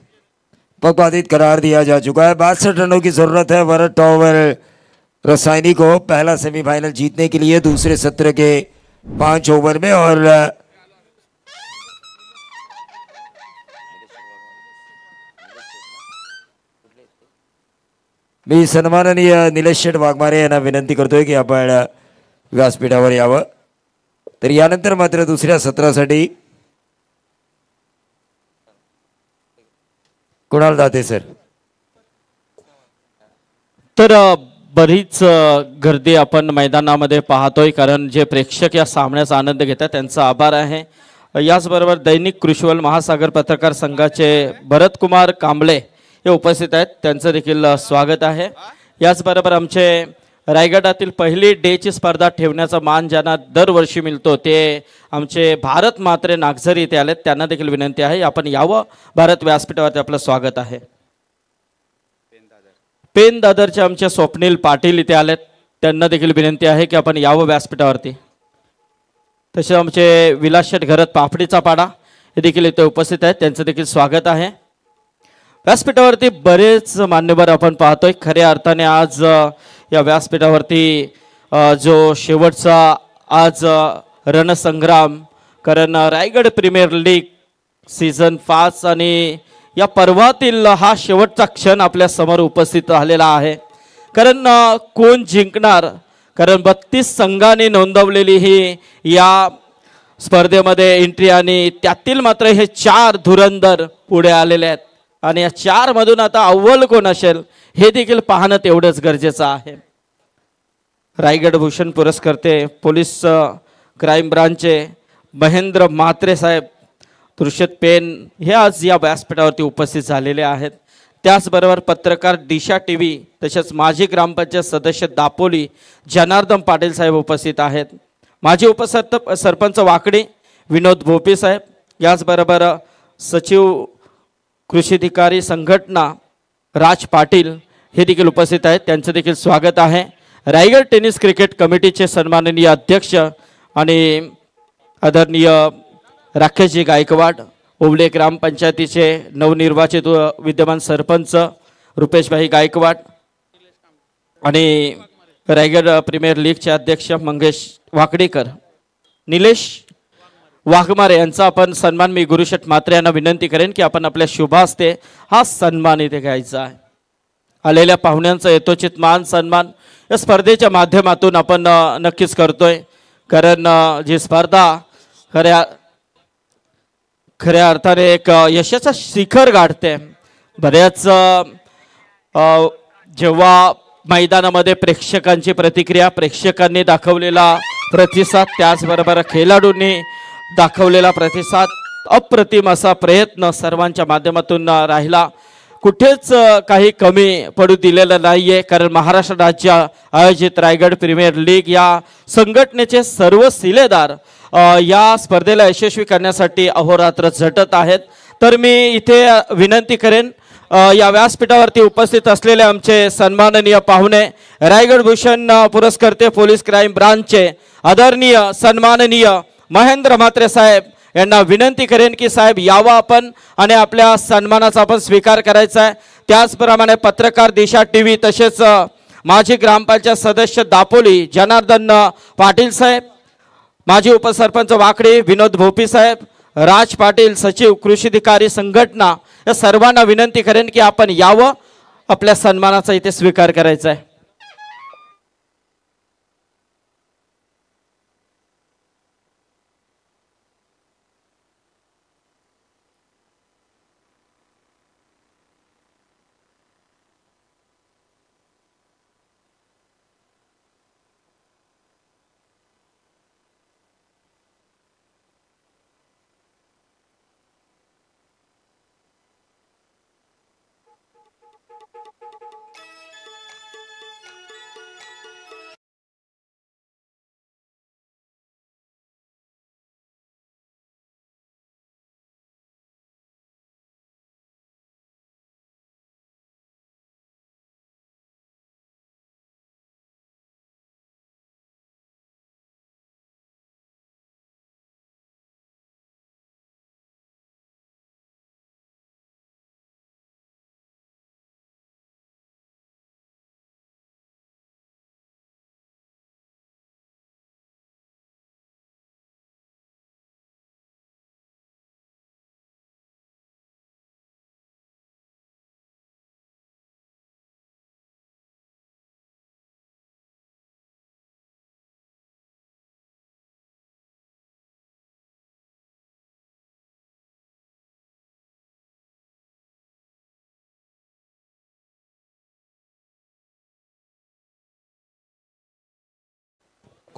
S1: पकवादित करार दिया जा चुका है। 62 रनों की जरूरत है वरद टॉवर रसायनी को पहला सेमीफाइनल जीतने के लिए दूसरे सत्र के 5 ओवर में। और मी सन्माननीय निलेश शेठ वाघमारे यांना विनंती करतोय की आपण व्यासपीठावर यावं। तर यानंतर मात्र दुसऱ्या सत्रासाठी कुणाल दाते सर।
S2: तर बरीच गर्दी आपण मैदानामध्ये पाहतोय, कारण जे प्रेक्षक या सामन्याचा आनंद घेतात त्यांचा आभार आहे. याचबरोबर दैनिक कृष्णवल महासागर पत्रकार संघाचे भरतकुमार कांबळे हे उपस्थित आहेत, त्यांचं देखील स्वागत आहे. याचबरोबर आमचे रायगडातील पहिली डेची स्पर्धा ठेवण्याचा मान ज्यांना दरवर्षी मिळतो ते आमचे भारत मात्रे नागझरी इथे आलेत, त्यांना देखील विनंती आहे आपण यावं. भारत व्यासपीठावरती आपलं स्वागत आहे. पेन दादरचे आमचे स्वप्नील पाटील इथे आलेत, त्यांना देखील विनंती आहे की आपण यावं व्यासपीठावरती. तसे आमचे विलासशेठ घरत पापडीचा पाडा हे देखील इथे उपस्थित आहेत, त्यांचं देखील स्वागत आहे. व्यासपीठावरती बरेच मान्यवर आपण पाहतोय. खऱ्या अर्थाने आज या व्यासपीठावरती जो शेवटचा आज रणसंग्राम, कारण रायगड प्रीमियर लीग सीझन 5 आणि या पर्वातील हा शेवटचा क्षण आपल्या समोर उपस्थित झालेला आहे. कारण कोण जिंकणार, कारण 32 संघांनी नोंदवलेली ही या स्पर्धेमध्ये एंट्री आणि त्यातील मात्र हे 4 धुरंधर पुढे आलेले आहेत आणि या 4 मधून आता अव्वल कोण असेल हे देखील पाहणं तेवढंच गरजेचं आहे. रायगड भूषण पुरस्कर्ते पोलीस क्राईम ब्रांचचे महेंद्र म्हात्रे साहेब तुळशीत पेन हे आज या व्यासपीठावरती उपस्थित झालेले आहेत. त्याचबरोबर पत्रकार दिशा टीव्ही तसेच माजी ग्रामपंचायत सदस्य दापोली जनार्दन पाटील साहेब उपस्थित आहेत. माजी सरपंच वाकडी विनोद भोपी साहेब, याचबरोबर सचिव कृषी अधिकारी संघटना राज पाटील हे देखील उपस्थित आहेत, त्यांचं देखील स्वागत आहे. रायगड टेनिस क्रिकेट कमिटीचे सन्माननीय अध्यक्ष आणि आदरणीय राकेशजी गायकवाड, ओवले ग्रामपंचायतीचे नवनिर्वाचित विद्यमान सरपंच रुपेशभाई गायकवाड आणि रायगड प्रीमियर लीगचे अध्यक्ष मंगेश वाकडेकर, निलेश वाघमारे यांचा आपण सन्मान मी गुरुशेठ म्हात्रे यांना विनंती करेन की आपण आपल्या शुभ हस्ते हा सन्मान इथे घ्यायचा आहे. आलेल्या पाहुण्यांचा यथोचित मान सन्मान या स्पर्धेच्या माध्यमातून आपण नक्कीच करतोय, कारण जी स्पर्धा खऱ्या अर्थाने एक यशाचा शिखर गाठते. बऱ्याच जेव्हा मैदानामध्ये प्रेक्षकांची प्रतिक्रिया, प्रेक्षकांनी दाखवलेला प्रतिसाद, त्याचबरोबर खेळाडूंनी दाखवलेला प्रतिसाद, अप्रतिम असा प्रयत्न सर्वांच्या माध्यमातून राहिला. कुठेच काही कमी पडू दिलेलं नाहीये, कारण महाराष्ट्र राज्य आयोजित रायगड प्रीमियर लीग या संघटनेचे सर्व शिलेदार या स्पर्धेला यशस्वी करण्यासाठी अहोरात्र झटत आहेत. तर मी इथे विनंती करेन या व्यासपीठावरती उपस्थित असलेले आमचे सन्माननीय पाहुणे, रायगड भूषण पुरस्कर्ते पोलीस क्राईम ब्रांचचे आदरणीय सन्माननीय महेंद्र म्हात्रे साहेब यांना विनंती करेन की साहेब यावं आपण आणि आपल्या सन्मानाचा आपण स्वीकार करायचा आहे. त्याचप्रमाणे पत्रकार दिशा टीव्ही तसेच माजी ग्रामपंचायत सदस्य दापोली जनार्दन पाटील साहेब, माजी उपसरपंच वाकडी विनोद भोपी साहेब, राज पाटील सचिव कृषी अधिकारी संघटना या सर्वांना विनंती करेन की आपण यावं, आपल्या सन्मानाचा इथे स्वीकार करायचा आहे.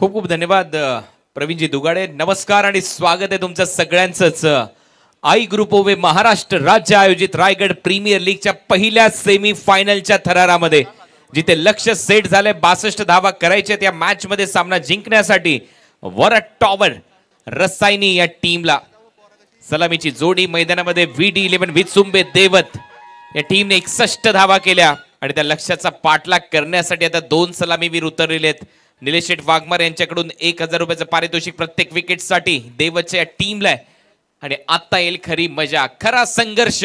S5: खूप खूप धन्यवाद प्रवीणजी दुगाडे. नमस्कार आणि स्वागत आहे तुमचं सगळ्यांचंच आई ग्रुप ओवे महाराष्ट्र राज्य आयोजित रायगड प्रीमियर लीगच्या पहिल्या सेमी फायनलच्या थरारामध्ये जिथे लक्ष सेट झाले 62 धावा करायचे या मॅच मध्ये सामना जिंकण्यासाठी वर टॉवर रसायनी या टीमला सलामीची जोडी मैदानामध्ये VD11 विचुंबे देवत या टीमने 61 धावा केल्या आणि त्या लक्ष्याचा पाठलाग करण्यासाठी आता 2 सलामीवीर उतरलेले आहेत. निलेश शेठ वाघमार यांच्याकडून 1000 रुपयाचं पारितोषिक प्रत्येक विकेटसाठी देवतच्या या टीमला आहे. आणि आता येईल खरी मजा, खरा संघर्ष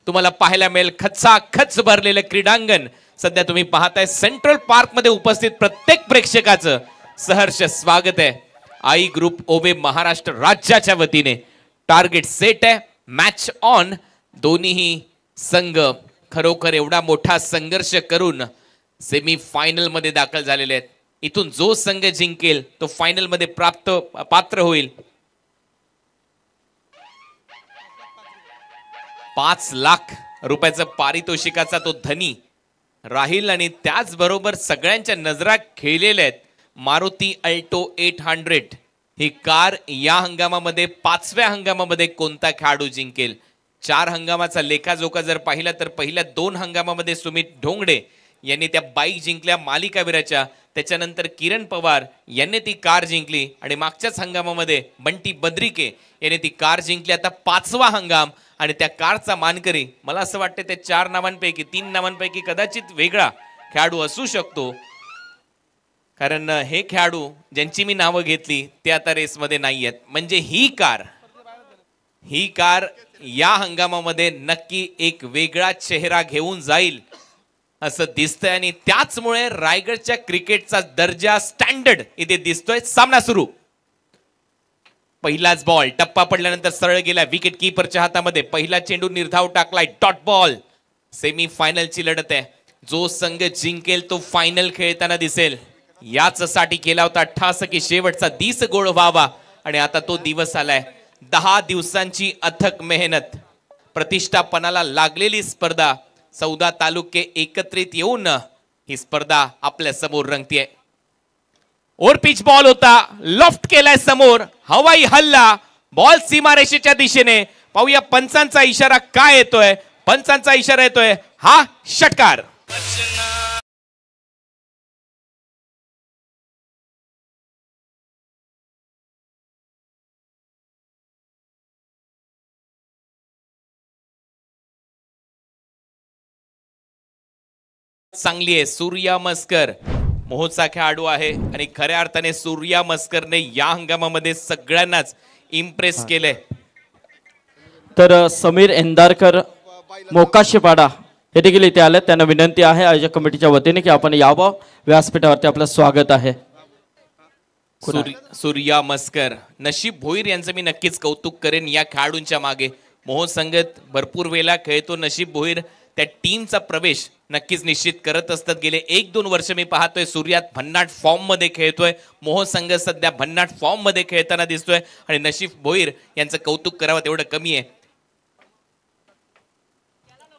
S5: तुम्हाला पाहायला मिळेल. खचाखच भरलेलं क्रीडांगण सध्या तुम्ही पाहताय. सेंट्रल पार्क मध्ये उपस्थित प्रत्येक प्रेक्षकाचं सहर्ष स्वागत आहे. आई ग्रुप ओवे महाराष्ट्र राज्याच्या वतीने टार्गेट सेट आहे, मॅच ऑन. दोन्हीही संघ खरोखर एवढा मोठा संघर्ष करून सेमी फायनल मध्ये दाखल झालेले आहेत. इथून जो संघ जिंकेल तो फायनल मध्ये पात्र होईल. 5 लाख रुपयाचं पारितोषिकाचा तो धनी राहील. आणि त्याचबरोबर सगळ्यांच्या नजरा खेळलेल्या आहेत मारुती अल्टो 800 ही कार. या हंगामामध्ये 5व्या हंगामामध्ये कोणता खेळाडू जिंकेल? 4 हंगामाचा लेखाजोखा जर पाहिला तर पहिल्या 2 हंगामामध्ये सुमित ढोंगडे यांनी त्या बाईक जिंकल्या मालिकावीराच्या. त्याच्यानंतर किरण पवार यांनी ती कार जिंकली आणि मागच्याच हंगामामध्ये बंटी बद्रिके यांनी ती कार जिंकली. आता 5वा हंगाम आणि त्या कारचा मानकरी मला असं वाटतं त्या 4 नावांपैकी 3 नावांपैकी कदाचित वेगळा खेळाडू असू शकतो. कारण हे खेळाडू ज्यांची मी नावं घेतली ते आता रेसमध्ये नाही आहेत. म्हणजे ही कार या हंगामामध्ये नक्की एक वेगळा चेहरा घेऊन जाईल असं दिसतंय. आणि त्याचमुळे रायगडच्या क्रिकेटचा दर्जा स्टँडर्ड इथे दिसतोय. सामना सुरू. पहिलाच बॉल टप्पा पडल्यानंतर सरळ गेला विकेट कीपरच्या हातामध्ये. पहिला चेंडू निर्धाव टाकलाय, डॉट बॉल. सेमी फायनलची लढत आहे. जो संघ जिंकेल तो फायनल खेळताना दिसेल. याच साठी केला होता ठास की शेवटचा दिस गोळ व्हावा आणि आता तो दिवस आलाय. 10 दिवसांची अथक मेहनत, प्रतिष्ठापनाला लागलेली स्पर्धा, 14 तालुके एकत्रित येऊन ही स्पर्धा आपल्या समोर रंगतीये. ओव्हर पिच बॉल होता, लॉफ्ट केलाय समोर, हवाई हल्ला, बॉल सीमारेषेच्या दिशेने. पाहूया पंचांचा इशारा काय येतोय. पंचांचा इशारा येतोय हा षटकार. चांगली आहे. सूर्या मस्कर मोहोचा खेळाडू आहे आणि खऱ्या अर्थाने सूर्या मस्करने या हंगामामध्ये सगळ्यांनाच इम्प्रेस केले.
S2: तर समीर एंदारकर मोकाशीपाडा हे देखील इथे आले. त्यांना विनंती आहे आयोजक कमिटीच्या वतीने की आपण यावं व्यासपीठावरती. आपलं स्वागत आहे.
S5: सूर्या मस्कर, नशीब भोईर यांचं मी नक्कीच कौतुक करेन. या खेळाडूंच्या मागे मोह संगत भरपूर वेळा खेळतो. नशीब भोईर त्या टीमचा प्रवेश नक्कीच निश्चित करत असतात. गेले 1-2 वर्ष मी पाहतोय सूर्यात भन्नाट फॉर्म मध्ये खेळतोय. मोह संघ सध्या भन्नाट फॉर्म मध्ये खेळताना दिसतोय आणि नशीब भोईर यांचं कौतुक करावं तेवढं कमी आहे.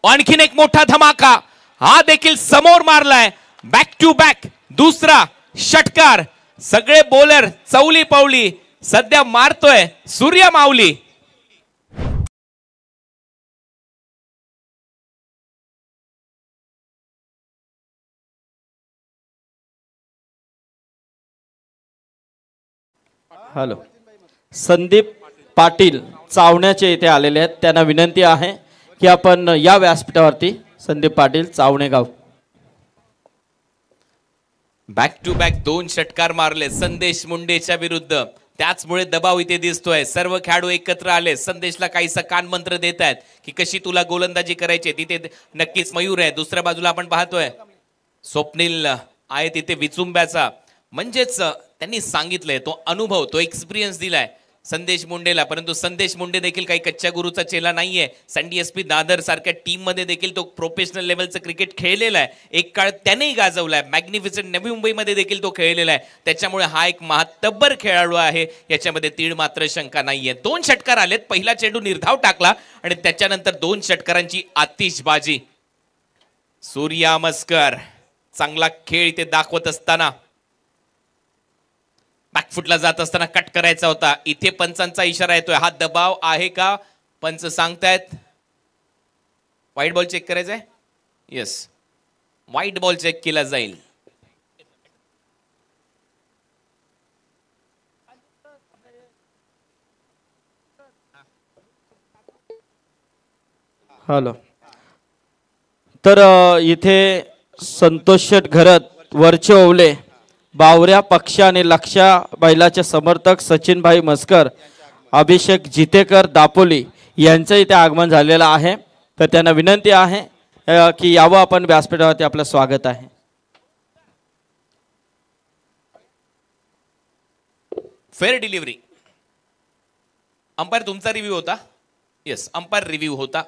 S5: आणखीन एक मोठा धमाका हा देखील समोर मारलाय. बॅक टू बॅक दुसरा षटकार. सगळे बॉलर चौली पवली सध्या मारतोय सूर्या माऊली.
S2: हॅलो, संदीप पाटील चावण्याचे इथे आलेले आहेत. त्यांना विनंती आहे की आपण या व्यासपीठावरती. Sandeep Patil Chavanegaon.
S5: Back to back 2 षटकार मारले संदेश मुंडेच्या विरुद्ध. त्याचमुळे दबाव इथे दिसतोय. सर्व खेळाडू एकत्र आले. संदेशला काहीसा कानमंत्र देत आहेत की कशी तुला गोलंदाजी करायची. तिथे नक्कीच मयूर आहे. दुसऱ्या बाजूला आपण पाहतोय स्वप्नील आहे तिथे विचुंब्याचा. म्हणजेच त्यांनी सांगितलंय तो अनुभव, तो एक्सपिरियन्स दिलाय संदेश मुंडेला. परंतु संदेश मुंडे देखील काही कच्च्या गुरुचा चेला नाहीये. सँडी एस पी दादर सारख्या टीम मध्ये देखील तो प्रोफेशनल लेवलचं क्रिकेट खेळलेला आहे. एक काळ त्यानेही गाजवलाय. मॅग्निफिसंट नवी मुंबईमध्ये देखील तो खेळलेला आहे. त्याच्यामुळे हा एक महातब्बर खेळाडू आहे, याच्यामध्ये तीळ मात्र शंका नाहीये. 2 षटकार आलेत. पहिला चेंडू निर्धाव टाकला आणि त्याच्यानंतर 2 षटकारांची आतिषबाजी. सूर्या मस्कर चांगला खेळ इथे दाखवत असताना बॅकफुटला जात असताना कट करायचा होता. इथे पंचांचा इशारा येतोय. हा दबाव आहे का पंच सांगतायत. व्हाईट बॉल चेक करायचा आहे. येस, व्हाईट बॉल चेक केला जाईल.
S2: हॅलो. तर इथे संतोष शेठ घरत वरचे ओवले बावऱ्या पक्ष आणि लक्षा बैलाचे समर्थक सचिनभाई मस्कर, अभिषेक जितेकर दापोली यांचं इथे आगमन झालेलं आहे. तर त्यांना विनंती आहे की यावं आपण व्यासपीठावरती. आपलं स्वागत आहे.
S5: Fair delivery. अंपायर तुमचा रिव्ह्यू होता. येस, अंपायर रिव्ह्यू होता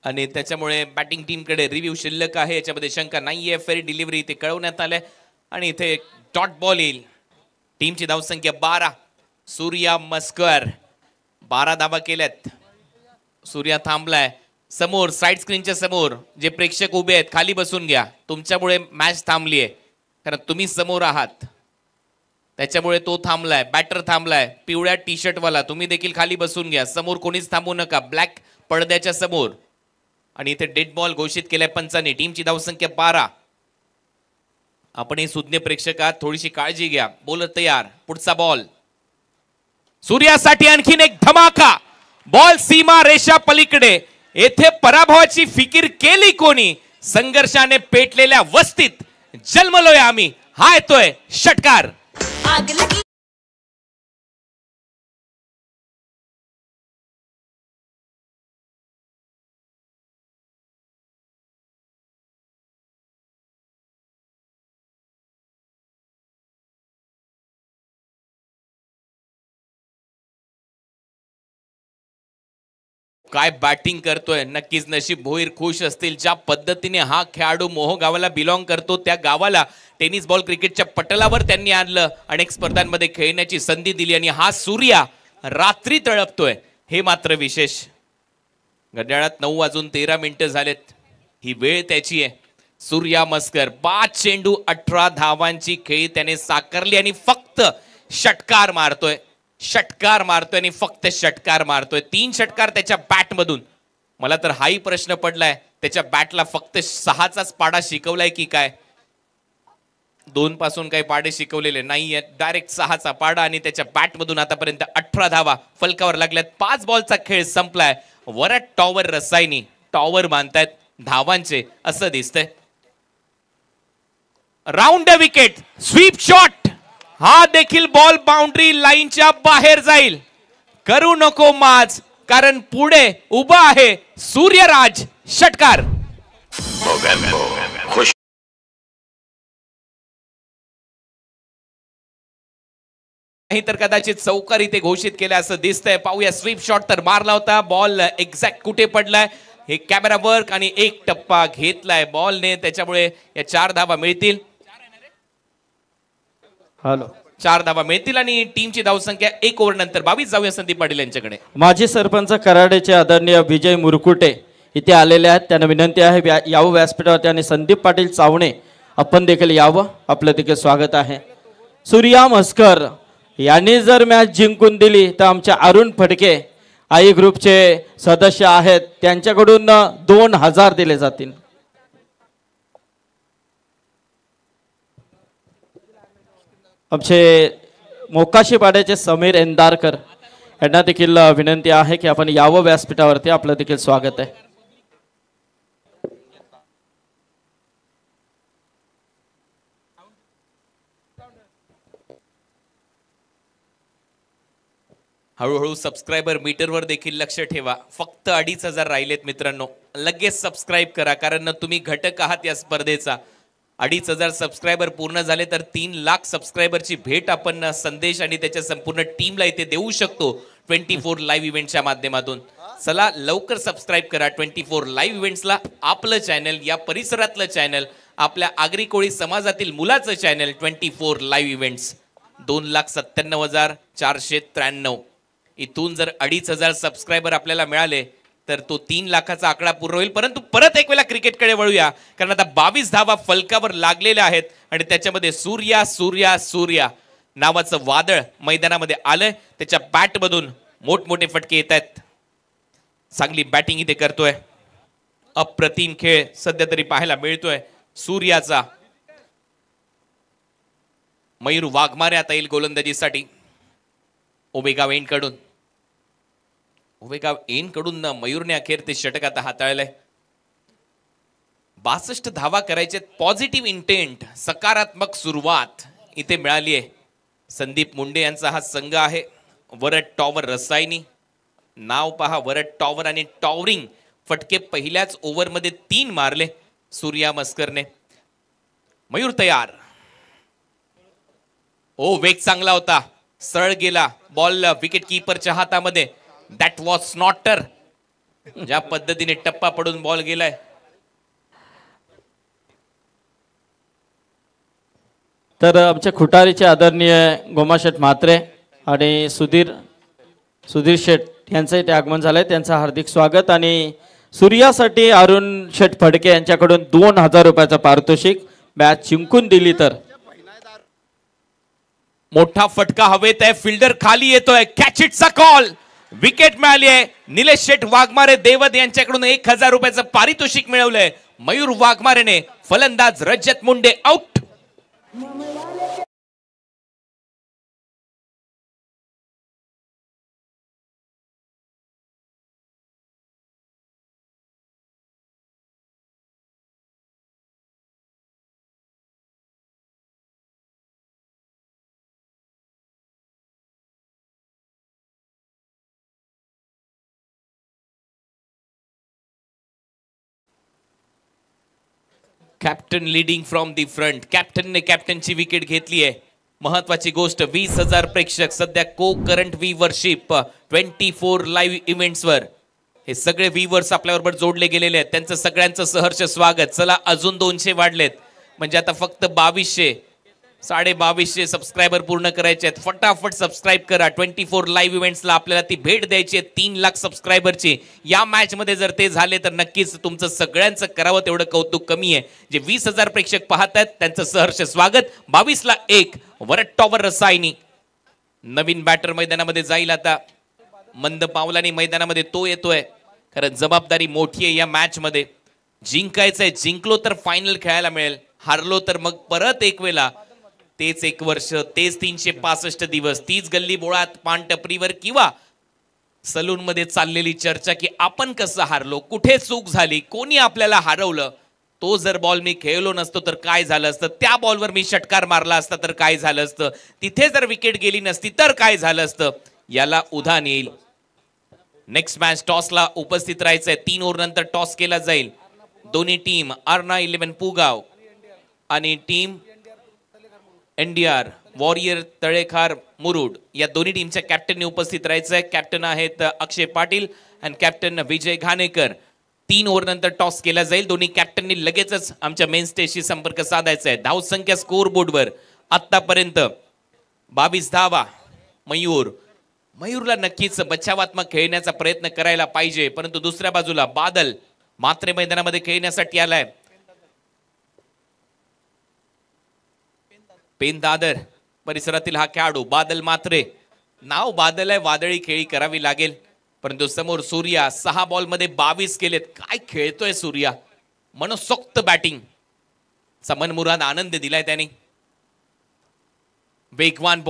S5: आणि त्याच्यामुळे बॅटिंग टीमकडे रिव्ह्यू शिल्लक आहे, याच्यामध्ये शंका नाहीये. फेअर डिलिव्हरी इथे कळवण्यात आलंय आणि इथे डॉट बॉल येईल. टीमची धावसंख्या 12. सूर्या मस्कर 12 धावा केल्यात. सूर्या थांबलाय समोर, साईड स्क्रीनच्या समोर. जे प्रेक्षक उभे आहेत खाली बसून घ्या, तुमच्यामुळे मॅच थांबली आहे, कारण तुम्ही समोर आहात त्याच्यामुळे तो थांबलाय. बॅटर थांबलाय पिवळ्या टी शर्ट वाला, तुम्ही देखील खाली बसून घ्या. समोर कोणीच थांबू नका, ब्लॅक पडद्याच्या समोर. आणि इथे डेड बॉल घोषित केलाय पंचांनी. टीमची धावसंख्या 12. आपण हे सुज्ञ प्रेक्षक आहात, थोडीशी काळजी घ्या. बॉलर तयार. पुढचा बॉल सूर्यासाठी आणखीन एक धमाका. बॉल सीमा रेषा पलीकडे. येथे पराभवाची फिकीर केली कोणी? संघर्षाने पेटलेल्या वस्तीत जन्मलोय आम्ही. हा येतोय षटकार. काय बॅटिंग करतोय. नक्कीच नशीब भोईर खुश असतील. ज्या पद्धतीने हा खेळाडू मोहो गावाला बिलॉंग करतो, त्या गावाला टेनिस बॉल क्रिकेटच्या पटलावर त्यांनी आणलं, अनेक स्पर्धांमध्ये खेळण्याची संधी दिली आणि हा सूर्या रात्री तळपतोय, हे मात्र विशेष. घड्याळात 9:13 झालेत. ही वेळ त्याची आहे. सूर्या मस्कर 5 चेंडू 18 धावांची खेळी त्याने साकारली आणि फक्त षटकार मारतोय. षटकार मारतोय आणि फक्त षटकार मारतोय. 3 षटकार त्याच्या बॅट मधून. मला तर हाही प्रश्न पडलाय, त्याच्या बॅटला फक्त 6चाच पाडा शिकवलाय की काय? 2 पासून काही पाडे शिकवलेले नाहीये, डायरेक्ट 6चा पाडा. आणि त्याच्या बॅट मधून आतापर्यंत 18 धावा फलकावर लागल्यात. 5 बॉलचा खेळ संपलाय. वरट टॉवर रसायनी टॉवर बांधतायत धावांचे असं दिसतंय. Round the wicket, sweep shot. हा देखील बॉल बाउंड्री लाईनच्या बाहेर जाईल. करू नको माज, कारण पुढे उभा आहे सूर्यराज. षटकार. नाही तर कदाचित चौकार इथे घोषित केला असं दिसतंय. पाहूया. स्वीप शॉट तर मारला होता, बॉल एक्झॅक्ट कुठे पडलाय हे कॅमेरा वर्क आणि एक टप्पा घेतलाय बॉलने, त्याच्यामुळे या 4 धावा मिळतील.
S2: हॅलो.
S5: 4 धावा मिळतील आणि टीमची धावसंख्या 1 ओव्हर नंतर 22. जाऊया संदीप पाटील यांच्याकडे.
S2: माजी सरपंच कराडेचे आदरणीय विजय मुरकुटे इथे आलेले आहेत. त्यांना विनंती आहे यावं व्यासपीठावरती. आणि संदीप पाटील चावणे आपण देखील यावं. आपलं देखील स्वागत आहे. सूर्या मस्कर यांनी जर मॅच जिंकून दिली तर आमच्या अरुण फडके आई ग्रुपचे सदस्य आहेत, त्यांच्याकडून 2000 दिले जातील. आमचे मोकाशी पाड्याचे समीर एंदारकर यांना देखील विनंती आहे की आपण यावं व्यासपीठावरती. आपलं देखील स्वागत आहे.
S5: हळूहळू सबस्क्रायबर मीटरवर देखील लक्ष ठेवा. फक्त 2500 राहिलेत मित्रांनो. लगेच सबस्क्राईब करा, कारण तुम्ही घटक आहात या स्पर्धेचा. 2500 सबस्क्रायबर पूर्ण झाले तर 3 लाख सबस्क्रायबरची भेट आपण संदेश आणि त्याच्या संपूर्ण टीमला इथे देऊ शकतो 24 लाईव्ह इव्हेंटच्या माध्यमातून. चला लवकर सबस्क्राईब करा 24 लाईव्ह इव्हेंट्सला. आपलं चॅनल, या परिसरातलं चॅनल, आपल्या आगरी कोळी समाजातील मुलाचं चॅनल 24 लाईव्ह इव्हेंट्स. 2,97,493. इथून जर 2500 सबस्क्रायबर आपल्याला मिळाले तर तो 3 लाखाचा आकडा पूर्ण होईल. परंतु परत एक वेळा क्रिकेटकडे वळूया, कारण आता 22 धावा फलकावर लागलेल्या आहेत आणि त्याच्यामध्ये सूर्या सूर्या सूर्या नावाचं वादळ मैदानामध्ये आलंय. त्याच्या बॅट मधून मोठमोठे फटके येत आहेत. चांगली बॅटिंग इथे करतोय. अप्रतिम खेळ सध्या तरी पाहायला मिळतोय सूर्याचा. मयूर वाघमारे आता येईल गोलंदाजीसाठी. ओबेगाव एंड कडून मयूरने अखेर ते षटक आता हाताळलंय. 62 धावा करायचे. पॉझिटिव्ह इंटेंट, सकारात्मक सुरुवात इथे मिळाली आहे. संदीप मुंडे यांचा हा संघ आहे. वरद टॉवर रसायनी नाव पहा. वरद टॉवर आणि टॉवरिंग फटके पहिल्याच ओव्हरमध्ये 3 मारले सूर्या मस्करने. मयूर तयार. ओ वेग चांगला होता. सरळ गेला बॉल विकेट कीपरच्या हातामध्ये. That was snorter. ज्या पद्धतीने टप्पा पडून बॉल गेलाय.
S2: तर आमच्या खुटारीचे आदरणीय गोमाशेठ म्हात्रे आणि सुधीर शेठ यांचं इथे आगमन झालंय. त्यांचं हार्दिक स्वागत. आणि सूर्यासाठी अरुण शेठ फडके यांच्याकडून 2000 रुपयाचं पारितोषिक. मॅच जिंकून दिली तर.
S5: मोठा फटका हवेत आहे. फिल्डर खाली येतोय. Catch इटचा call. विकेट मिळाली आहे. निलेश शेठ वाघमारे देवद यांच्याकडून 1000 रुपयाचं पारितोषिक मिळवलंय. मयूर वाघमारेने. फलंदाज Rajat Munde out. Captain leading from the front. कॅप्टनने कॅप्टनची विकेट घेतली आहे. महत्वाची गोष्ट 20,000 प्रेक्षक सध्या को करंट व्ह्यूवरशिप 24 लाईव्ह इव्हेंट्सवर. हे सगळे व्ह्यूवर्स आपल्याबरोबर जोडले गेलेले आहेत. त्यांचं सगळ्यांचं सहर्ष स्वागत. चला अजून 200 वाढलेत म्हणजे आता फक्त 2200 2250 सबस्क्रायबर पूर्ण करायचे आहेत. फटाफट सबस्क्राईब करा. 24 लाईव्ह इव्हेंट्सला आपल्याला ती भेट द्यायची आहे 3 लाख सबस्क्रायबरची. या मॅच मध्ये जर ते झाले तर नक्कीच तुमचं सगळ्यांचं करावं तेवढं कौतुक कमी आहे. जे 20,000 प्रेक्षक पाहत आहेत त्यांचं सहर्ष स्वागत. 22-1 वरद टॉवर रसायनी. नवीन बॅटर मैदानामध्ये जाईल आता. मंद पावलाने मैदानामध्ये तो येतोय. कारण जबाबदारी मोठी आहे या मॅच मध्ये. जिंकायचंय. जिंकलो तर फायनल खेळायला मिळेल. हारलो तर मग परत एक वेळा तेच 1 वर्ष, तेच 365 दिवस, तीच गल्ली बोळात पानटपरीवर किंवा सलून मध्ये चाललेली चर्चा की आपण कसं हारलो, कुठे चूक झाली, कोणी आपल्याला हरवलं. तो जर बॉल मी खेळलो नसतो तर काय झालं असतं, त्या बॉलवर मी षटकार मारला असता तर काय झालं असतं, तिथे जर विकेट गेली नसती तर काय झालं असतं, याला उधाण येईल. नेक्स्ट मॅच टॉसला उपस्थित राहायचंय. 3 ओव्हर नंतर टॉस केला जाईल. दोन्ही टीम अर्ना 11 पुगाव आणि टीम एनडीआर वॉरियर तळेखार मुरुड या दोन्ही टीमच्या कॅप्टनने उपस्थित राहायचंय. कॅप्टन आहेत अक्षय पाटील आणि कॅप्टन विजय घाणेकर. 3 ओव्हर नंतर टॉस केला जाईल. दोन्ही कॅप्टननी लगेचच आमच्या मेन स्टेजशी संपर्क साधायचा आहे. धावसंख्या स्कोर बोर्डवर आतापर्यंत 22 धावा. मयूरला नक्कीच बचावात्मक खेळण्याचा प्रयत्न करायला पाहिजे, परंतु दुसऱ्या बाजूला बादल मात्रे मैदानामध्ये खेळण्यासाठी आलाय. पेन दादर परिसरातील हा खेळाडू बादल मात्रे. नाव बादल आहे, वादळी खेळी करावी लागेल. परंतु समोर सूर्या 6 बॉल मध्ये 22 केलेत. काय खेळतोय सूर्या. मनसोक्त बॅटिंग. मनमुराद आनंद दिलाय त्याने. वेगवान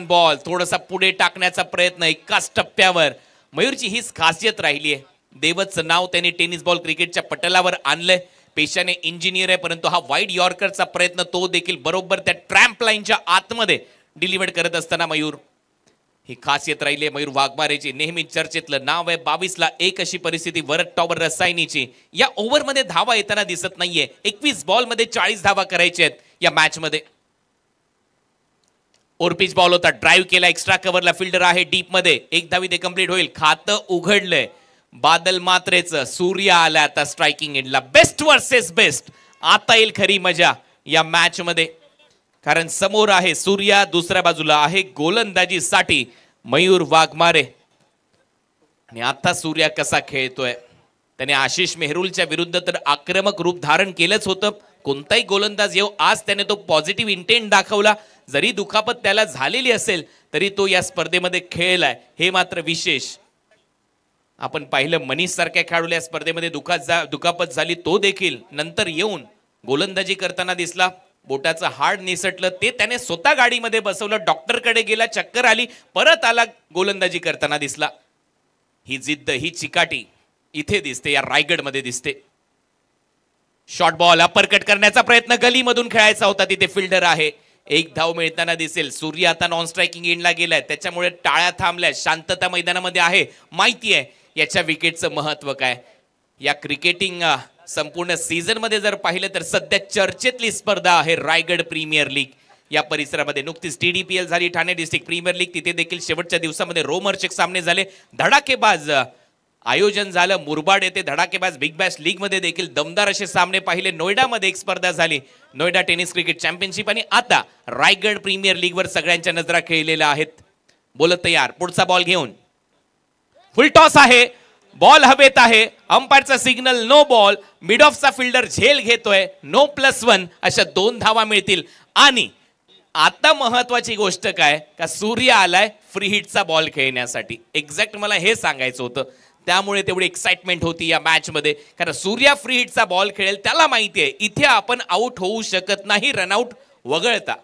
S5: बॉल थोडासा पुढे टाकण्याचा प्रयत्न एकाच टप्प्यावर. मयूरची हीच खासियत राहिली आहे. देवचं नाव त्याने टेनिस बॉल क्रिकेटच्या पटलावर आणलंय. पेशाने इंजिनियर आहे, परंतु हा वाईड यॉर्करचा प्रयत्न तो देखील बरोबर त्या ट्रॅम्प लाईनच्या आतमध्ये डिलिव्हर करत असताना मयूर. ही खासियत राहिली आहे मयूर वाघमारेची. नेहमी चर्चेतलं नाव आहे. 22-1 अशी परिस्थिती वरद टॉवर रसायनीची. या ओव्हरमध्ये धावा येताना दिसत नाहीये. 21 बॉल मध्ये 40 धावा करायच्या आहेत या मॅच मध्ये. ओरपिच बॉल होता. ड्राईव्ह केला. एक्स्ट्रा कव्हरला फिल्डर आहे डीप मध्ये. 1 धावी ते कंप्लीट होईल. खातं उघडलंय बादल मात्रेचं. सूर्या आला आता स्ट्रायकिंग एंडला. Best versus best. आता येईल खरी मजा या मॅच मध्ये, कारण समोर आहे सूर्या, दुसऱ्या बाजूला आहे गोलंदाजीसाठी मयूर वाघमारे. आणि आता सूर्या कसा खेळतोय. त्याने आशिष मेहरुलच्या विरुद्ध तर आक्रमक रूप धारण केलंच होतं, कोणताही गोलंदाज येऊ, आज त्याने तो पॉझिटिव्ह इंटेंट दाखवला. जरी दुखापत त्याला झालेली असेल तरी तो या स्पर्धेमध्ये खेळलाय, हे मात्र विशेष. आपण पाहिलं मनीष सारख्या खेळाडूला या स्पर्धेमध्ये दुखापत झाली, तो देखील नंतर येऊन गोलंदाजी करताना दिसला. बोटाचं हाड निसटलं, ते त्याने स्वतः गाडीमध्ये बसवलं, डॉक्टरकडे गेला, चक्कर आली, परत आला, गोलंदाजी करताना दिसला. ही जिद्द, ही चिकाटी इथे दिसते, या रायगडमध्ये दिसते. शॉर्ट बॉल अपरकट करण्याचा प्रयत्न, गलीमधून खेळायचा होता, तिथे फिल्डर आहे. एक धाव मिळताना दिसेल. सूर्य आता नॉन स्ट्रायकिंग एंडला गेलाय, त्याच्यामुळे टाळ्या थांबल्या, शांतता मैदानामध्ये आहे. माहिती आहे याच्या विकेटचं महत्व काय. या क्रिकेटिंग संपूर्ण सीझन मध्ये जर पाहिलं तर सध्या चर्चेतली स्पर्धा आहे रायगड प्रीमियर लीग. या परिसरामध्ये नुकतीच TDPL झाली, ठाणे डिस्ट्रिक्ट प्रीमियर लीग, तिथे देखील शेवटच्या दिवसामध्ये रोमर्चक सामने झाले, धडाकेबाज आयोजन झालं. मुरबाड येथे धडाकेबाज बिग बॅश लीग मध्ये देखील दमदार असे सामने पाहिले. नोएडामध्ये एक स्पर्धा झाली, नोएडा टेनिस क्रिकेट चॅम्पियनशिप, आणि आता रायगड प्रीमियर लीग वर सगळ्यांच्या नजरा खेळलेल्या आहेत. बोलत तयार, पुढचा बॉल घेऊन फुल टॉस आहे, बॉल हवेत आहे, अंपायरचा सिग्नल नो बॉल. मिड ऑफचा फिल्डर झेल घेतोय, नो +1 अशा 2 धावा मिळतील. आणि आता महत्वाची गोष्ट काय का, सूर्य आलाय फ्री हिटचा बॉल खेळण्यासाठी. एक्झॅक्ट मला हे सांगायचं होतं, त्यामुळे तेवढी एक्साइटमेंट होती या मॅच मध्ये, कारण सूर्या फ्री हिटचा बॉल खेळेल. त्याला माहिती आहे इथे आपण आउट होऊ शकत नाही, रनआउट वगळता.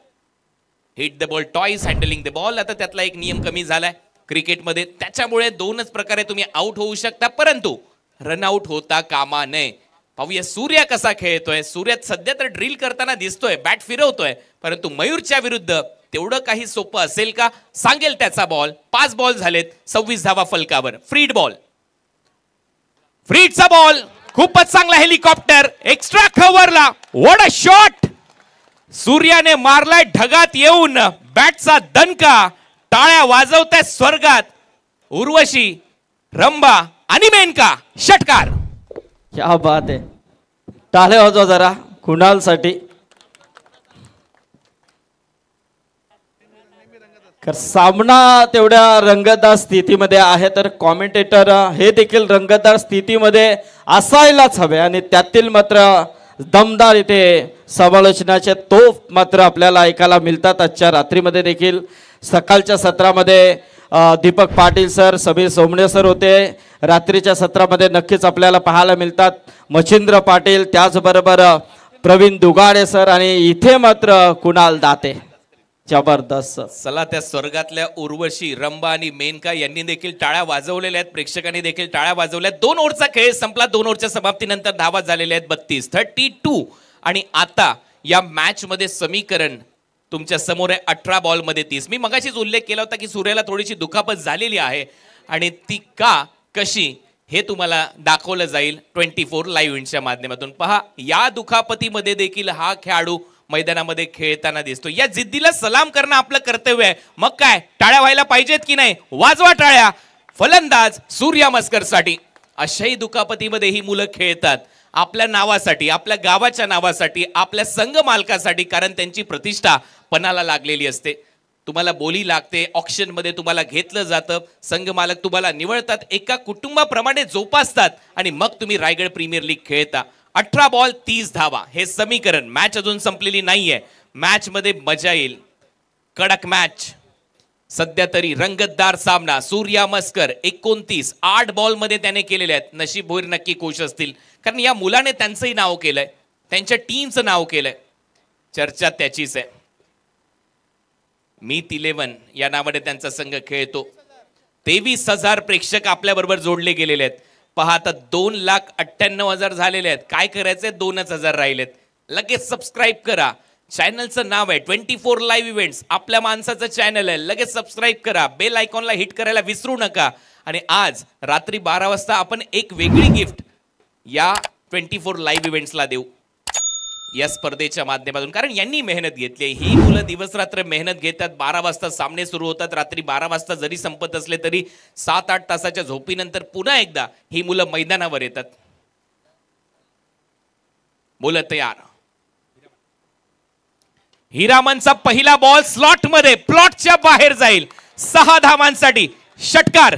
S5: Hit the ball twice, handling the ball, आता त्यातला एक नियम कमी झालाय क्रिकेटमध्ये, त्याच्यामुळे 2च प्रकारे तुम्ही आउट होऊ शकता, परंतु रनआउट होता कामा नये. पाहूया सूर्या कसा खेळतोय. सूर्य सध्या तर ड्रिल करताना दिसतोय, बॅट फिरवतोय, परंतु मयूरच्या विरुद्ध तेवढं काही सोपं असेल का, सांगेल त्याचा बॉल. 5 बॉल झालेत, 26 धावा फलकावर. फ्रीड बॉल, फ्रीडचा बॉल, खूपच चांगला हेलिकॉप्टर, एक्स्ट्रा कव्हरला, व्हॉट अ शॉट. सूर्याने मारलाय ढगात येऊन, बॅटचा दणका, टाळ्या वाजवताय स्वर्गात. उर्वशी, रंभा आणि मेनका, षटकार.
S2: क्या बात आहे, टाळ्या वाजवा जरा कुणालसाठी. सामना तेवढ्या रंगतदार स्थितीमध्ये आहे, तर कॉमेंटेटर हे देखील रंगतदार स्थितीमध्ये असायलाच हवे, आणि त्यातील मात्र दमदार इथे समालोचनाचे तोफ मात्र आपल्याला ऐकायला मिळतात. आजच्या रात्रीमध्ये देखील सकाळच्या सत्रामध्ये दीपक पाटील सर, समीर सोमणे सर होते. रात्रीच्या सत्रामध्ये नक्कीच आपल्याला पाहायला मिळतात मच्छिंद्र पाटील, त्याचबरोबर प्रवीण दुगाडे सर, आणि इथे मात्र कुणाल दाते. जबरदस्त.
S5: चला, त्या स्वर्गातल्या उर्वशी, रंभा आणि मेनका यांनी देखील टाळ्या वाजवलेल्या आहेत, प्रेक्षकांनी देखील टाळ्या वाजवल्या. 2 ओव्हरचा खेळ संपला. 2 ओव्हरच्या समाप्तीनंतर धावा झालेल्या आहेत 32. आणि आता या मॅच मध्ये समीकरण तुमच्या समोर आहे 18 बॉल मध्ये 30. मी मगाशीच उल्लेख केला होता की सूर्याला थोडीशी दुखापत झालेली आहे, आणि ती का, कशी, हे तुम्हाला दाखवलं जाईल 24 लाईव्ह इव्हेंटच्या माध्यमातून. पहा, या दुखापतीमध्ये देखील हा खेळाडू मैदानामध्ये खेळताना दिसतो. या जिद्दीला सलाम करणं आपलं कर्तव्य आहे. मग काय, टाळ्या व्हायला पाहिजेत की नाही, वाजवा टाळ्या. फलंदाज सूर्या मस्करसाठी. अशाही दुखापतीमध्ये ही मुलं खेळतात आपल्या नावासाठी, आपल्या गावाच्या नावासाठी, आपल्या संघ मालकासाठी, कारण त्यांची प्रतिष्ठा पणाला लागलेली असते. तुम्हाला बोली लागते, ऑक्शन मध्ये तुम्हाला घेतलं जातं, संघ मालक तुम्हाला निवडतात, एका कुटुंबाप्रमाणे जोपासतात, आणि मग तुम्ही रायगड प्रीमियर लीग खेळता. 18 बॉल 30 धावा, हे समीकरण. मॅच अजून संपलेली नाहीये, मॅच मध्ये मजा येईल, कडक मॅच. सध्या तरी रंगतदार सामना. सूर्या मस्कर 29, 8 बॉल मध्ये त्याने केलेले आहेत. नशीब भोईर नक्की खुश असतील, कारण या मुलाने त्यांचंही नाव केलंय, त्यांच्या टीमचं नाव केलंय. चर्चा त्याचीच आहे. मीत 11 या नावाने त्यांचा संघ खेळतो. 23,000 प्रेक्षक आपल्या बरोबर जोडले गेलेले आहेत. पहा, आता 2,98,000 झालेले आहेत. काय करायचंय, 2,000 राहिलेत. लगेच सबस्क्राईब करा. चॅनलचं नाव आहे 24 लाईव्ह इव्हेंट्स, आपल्या माणसाचं चॅनल आहे. लगेच सबस्क्राईब करा, बेल आयकॉनला हिट करायला विसरू नका. आणि आज रात्री 12 वाजता आपण एक वेगळी गिफ्ट या 24 लाईव्ह इव्हेंट्सला देऊ या स्पर्धेच्या माध्यमातून, कारण यांनी मेहनत घेतली. ही मुलं दिवस रात्र मेहनत घेतात. 12 वाजता सामने सुरू होतात. रात्री 12 वाजता जरी संपत असले तरी 7-8 तासाच्या झोपीनंतर पुन्हा एकदा ही मुलं मैदानावर येतात. मुलं तयार. हिरामनचा पहिला बॉल स्लॉट मध्ये, प्लॉटच्या बाहेर जाईल. 6 धावांसाठी षटकार.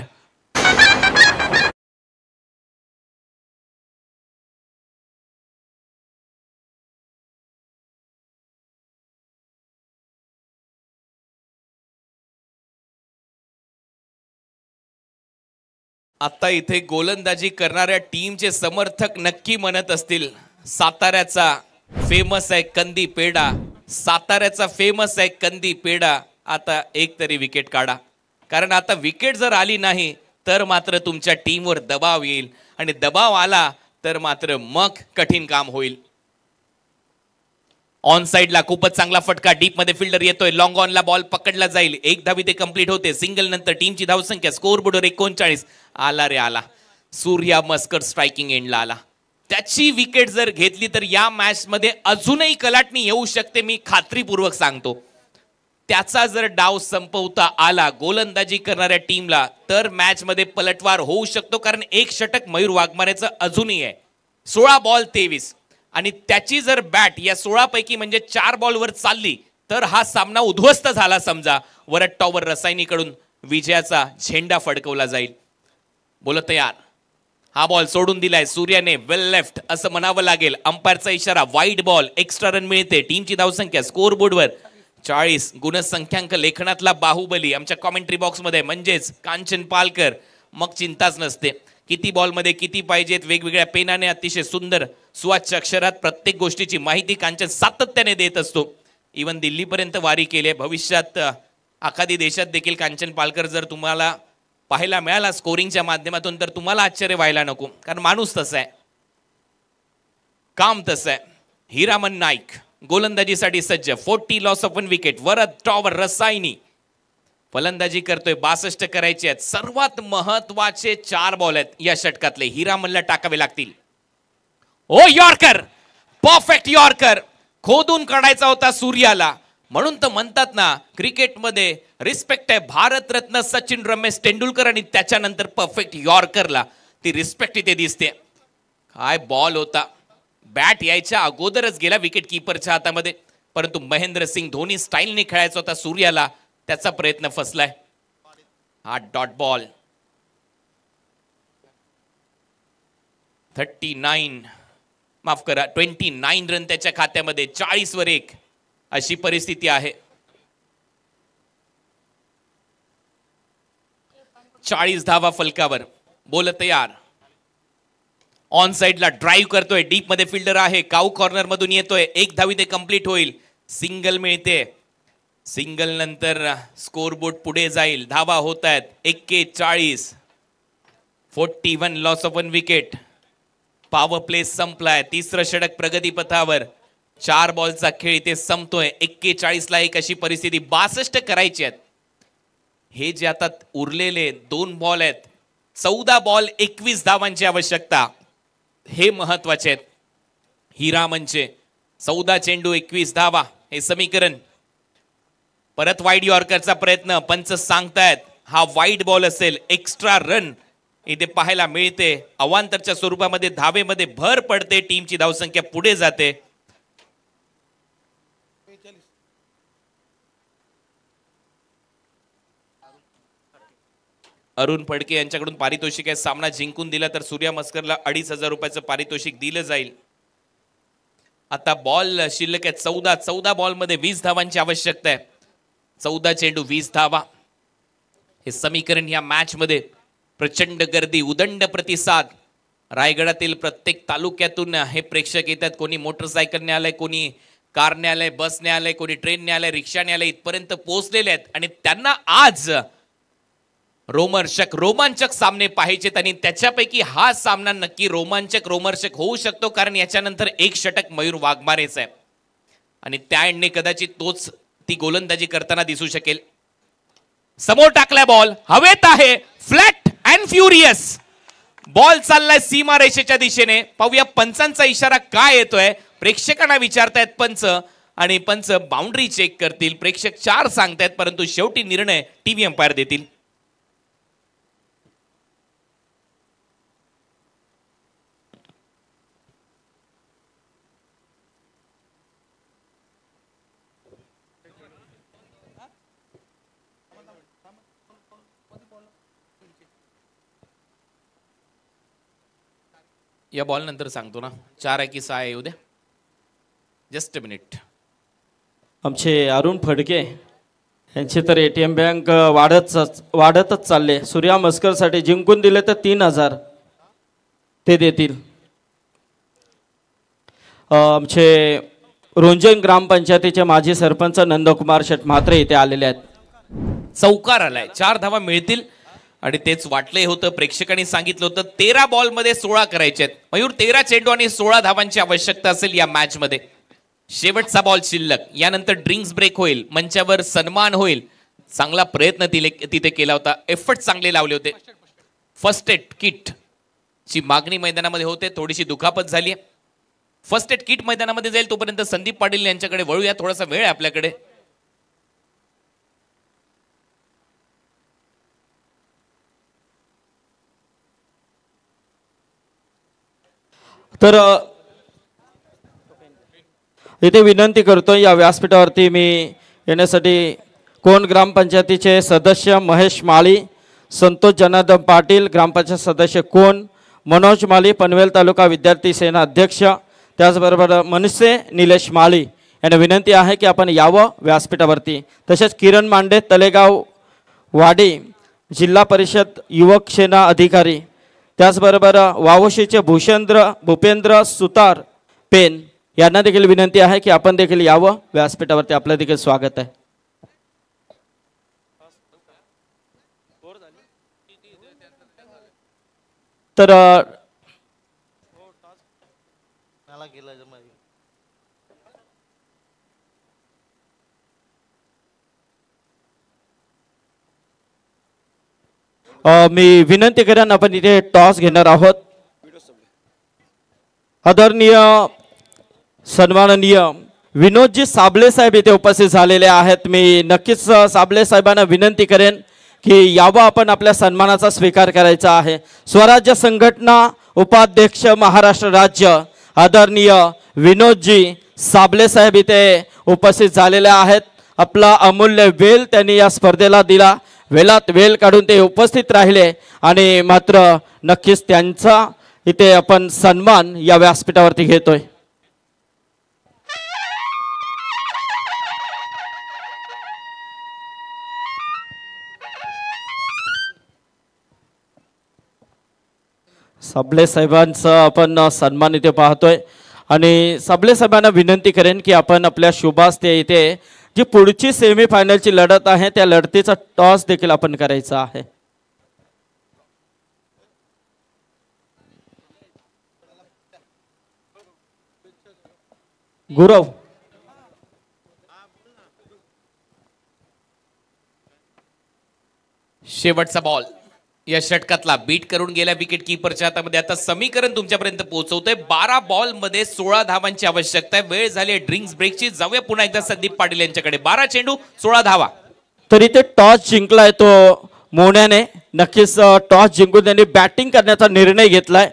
S5: आता इथे गोलंदाजी करणाऱ्या टीमचे समर्थक नक्की म्हणत असतील, साताऱ्याचा फेमस आहे कंदी पेढा, साताऱ्याचा फेमस आहे कंदी पेढा. आता एक तरी विकेट काढा, कारण आता विकेट जर आली नाही तर मात्र तुमच्या टीमवर दबाव येईल, आणि दबाव आला तर मात्र मग कठीण काम होईल. ऑन साइडला खूपच चांगला फटका, डीप मध्ये फिल्डर येतोय, लॉंग ऑनला बॉल पकडला जाईल, एक धावी ते कंप्लीट होते. सिंगल नंतर टीमची धावसंख्या स्कोर बोर्डवर 39. आला रे आला, सूर्या मस्कर स्ट्रायकिंग एंडला आला. त्याची विकेट जर घेतली तर या मॅच मध्ये अजूनही कलाटणी येऊ शकते, मी खात्रीपूर्वक सांगतो. त्याचा जर डाव संपवता आला गोलंदाजी करणाऱ्या टीमला तर मॅच मध्ये पलटवार होऊ शकतो, कारण एक षटक मयूर वाघमारेचं अजूनही आहे. 16 बॉल 23, आणि त्याची जर बॅट या 16 पैकी म्हणजे 4 बॉलवर चालली तर हा सामना उद्ध्वस्त झाला समजा. वरट्टॉवर रसायनीकडून विजयाचा झेंडा फडकवला जाईल. बोल तयार, हा बॉल सोडून दिलाय सूर्याने, वेल लेफ्ट असं म्हणावं लागेल. अंपायरचा इशारा, वाईट बॉल, एक्स्ट्रा रन मिळते. टीमची धावसंख्या स्कोर बोर्डवर 40. गुणसंख्याक लेखनातला बाहुबली आमच्या कॉमेंट्री बॉक्स मध्ये म्हणजेच कांचन पालकर. मग चिंताच नसते, किती बॉलमध्ये किती पाहिजेत, वेगवेगळ्या पेनाने अतिशय सुंदर सुवाच्य अक्षरात प्रत्येक गोष्टीची माहिती कांचन सातत्याने देत असतो. इवन दिल्लीपर्यंत वारी केली, भविष्यात आखादी देशात देखील कांचन पालकर जर तुम्हाला पाहायला मिळाला स्कोरिंगच्या माध्यमातून तर तुम्हाला आश्चर्य व्हायला नको, कारण माणूस तसा आहे, काम तसं आहे. हिरामन नाईक गोलंदाजीसाठी सज्ज, 40 लॉस ऑफ 1 विकेट. वरट्टॉवर रसायनी फलंदाजी करतोय, 62 करायचे आहेत. सर्वात महत्वाचे 4 बॉल आहेत या षटकातले, हिरामनला टाकावे लागतील. ओ यॉर्कर, परफेक्ट यॉर्कर, खोदून काढायचा होता सूर्याला. म्हणून तर म्हणतात ना क्रिकेटमध्ये रिस्पेक्ट आहे भारतरत्न सचिन रमेश तेंडुलकर, आणि त्याच्यानंतर परफेक्ट यॉर्करला ती रिस्पेक्ट इथे दिसते. काय बॉल होता, बॅट यायच्या अगोदरच गेला विकेट कीपरच्या हातामध्ये, परंतु महेंद्रसिंग धोनी स्टाईलने खेळायचा होता सूर्याला, त्याचा प्रयत्न फसलाय. हा डॉट बॉल. 39 माफ करा 29 रन त्याच्या खात्यामध्ये, 40 वर 1 अशी परिस्थिती आहे. 40 धावा फलकावर. बोल तयार, ऑन साइडला ड्राईव्ह करतोय, डीप मध्ये फिल्डर आहे, काऊ कॉर्नर मधून येतोय, एक धावी ते कंप्लीट होईल. सिंगल मिळते, सिंगल नंतर स्कोर बोर्ड पुढे जाईल. धावा होत आहेत 41. 41 loss of 1 wicket. Power play संपलाय, तिसरं षटक प्रगतीपथावर. 4 बॉलचा खेळ इथे संपतोय. 41 ला 1 अशी परिस्थिती, 62 करायची आहेत. हे जे आता उरलेले 2 बॉल आहेत, 14 बॉल 21 धावांची आवश्यकता, हे महत्वाचे आहेत. हिरामनचे 14 चेंडू 21 धावा हे समीकरण. परत वाईड यॉर्करचा प्रयत्न, पंच सांगतायत हा वाईड बॉल असेल. एक्स्ट्रा रन इथे पाहायला मिळते, अवांतरच्या स्वरूपामध्ये धावेमध्ये भर पडते, टीमची धावसंख्या पुढे जाते. अरुण फडके यांच्याकडून पारितोषिक आहे. सामना जिंकून दिला तर सूर्या मस्करला 2,500 रुपयाचं पारितोषिक दिलं जाईल. आता बॉल शिल्लक आहे 14 बॉल मध्ये 20 धावांची आवश्यकता आहे. 14 चेंडू 20 धावा हे समीकरण. या मॅच मध्ये प्रचंड गर्दी, उदंड प्रतिसाद. रायगडातील प्रत्येक तालुक्यातून हे प्रेक्षक येतात. कोणी मोटरसायकलने आलंय, कोणी कारने आलंय, बसने आलंय, कोणी ट्रेनने आलंय, रिक्षाने आलंय, इथपर्यंत पोहोचलेले आहेत. आणि त्यांना आज रोमांचक सामने पाहायचेत, आणि त्याच्यापैकी हा सामना नक्की रोमांचक होऊ शकतो, कारण याच्यानंतर 1 षटक मयूर वाघमारेच आहे, आणि त्या एंडने कदाचित तोच ती गोलंदाजी करताना दिसू शकेल. समोर टाकलाय बॉल, हवेत आहे, फ्लॅट अँड फ्युरियस. बॉल चाललाय सीमा रेषेच्या दिशेने. पाहूया पंचांचा इशारा काय येतोय. प्रेक्षकांना विचारतायत पंच, आणि पंच बाउंड्री चेक करतील. प्रेक्षक 4 सांगतायत, परंतु शेवटी निर्णय टीव्ही अंपायर देतील. या बॉल नंतर सांगतो ना, 4 आहे की 6 आहे उद्या. Just a minute.
S2: आमचे अरुण फडके यांची तर ATM बँक वाढतच चालले. सूर्या मस्करसाठी जिंकून दिले तर 3000 ते देतील. आमचे रोंजन ग्रामपंचायतीचे माजी सरपंच नंदकुमार शेठ म्हात्रे इथे आलेले आहेत.
S5: चौकार आलाय, 4 धावा मिळतील आणि तेच वाटले होतं. प्रेक्षकांनी सांगितलं होतं 13 बॉल मध्ये 16 करायचे आहेत. मयूर 13 चेंडू आणि 16 धावांची आवश्यकता असेल या मॅच मध्ये. शेवटचा बॉल शिल्लक, यानंतर ड्रिंक्स ब्रेक होईल, मंचावर सन्मान होईल. चांगला प्रयत्न तिथे केला होता, एफर्ट चांगले लावले होते. फर्स्ट एड किट ची मागणी मैदानामध्ये होते, थोडीशी दुखापत झाली. फर्स्ट एड किट मैदानामध्ये जाईल तोपर्यंत संदीप पाटील यांच्याकडे वळूया. थोडासा वेळ आहे आपल्याकडे.
S2: तर इथे विनंती करतो या व्यासपीठावरती मी येण्यासाठी कोण ग्रामपंचायतीचे सदस्य महेश माळी, संतोष जनार्दन पाटील ग्रामपंचायत सदस्य कोण, मनोज माळी पनवेल तालुका विद्यार्थी सेना अध्यक्ष, त्याचबरोबर मनसे निलेश माळी यांना विनंती आहे की आपण यावं व्यासपीठावरती. तसेच किरण मांडे तलेगाव वाडी जिल्हा परिषद युवक सेना अधिकारी, त्याचबरोबर वावशीचे भूपेंद्र सुतार पेन यांना देखील विनंती आहे की आपण देखील यावं व्यासपीठावरती. आपलं देखील स्वागत आहे. तर मी विनंती करेन आपण इथे टॉस घेणार आहोत. आदरणीय सन्माननीय विनोदजी साबळे साहेब इथे उपस्थित झालेले आहेत. मी नक्कीच साबळे साहेबांना विनंती करेन की यावं आपण आपल्या सन्मानाचा स्वीकार करायचा आहे. स्वराज्य संघटना उपाध्यक्ष महाराष्ट्र राज्य आदरणीय विनोदजी साबळे साहेब इथे उपस्थित झालेले आहेत. आपला अमूल्य वेळ त्यांनी या स्पर्धेला दिला. वेळात वेळ काढून ते उपस्थित राहिले आणि मात्र नक्कीच त्यांचा इथे आपण सन्मान या व्यासपीठावरती घेतोय. साबळे साहेबांचा आपण सन्मान इथे पाहतोय आणि साबळे साहेबांना विनंती करेन की आपण आपल्या शुभास्ते इथे जी पुढची सेमीफायनलची लढत आहे त्या लढतीचा टॉस देखील आपण करायचा आहे. गुरव
S5: शेवटचा बॉल या षटकातला बीट करून गेल्या विकेट कीपरच्या हातामध्ये. आता समीकरण तुमच्यापर्यंत पोहोचवतोय. 12 बॉल मध्ये 16 धावांची आवश्यकता आहे. वेळ झाली ड्रिंक्स ब्रेकची. जाऊया पुन्हा एकदा संदीप पाटील यांच्याकडे. 12 चेंडू 16 धावा.
S2: तरी ते टॉस जिंकलाय तो मोन्याने. नक्कीच टॉस जिंकून त्यांनी बॅटिंग करण्याचा निर्णय घेतलाय.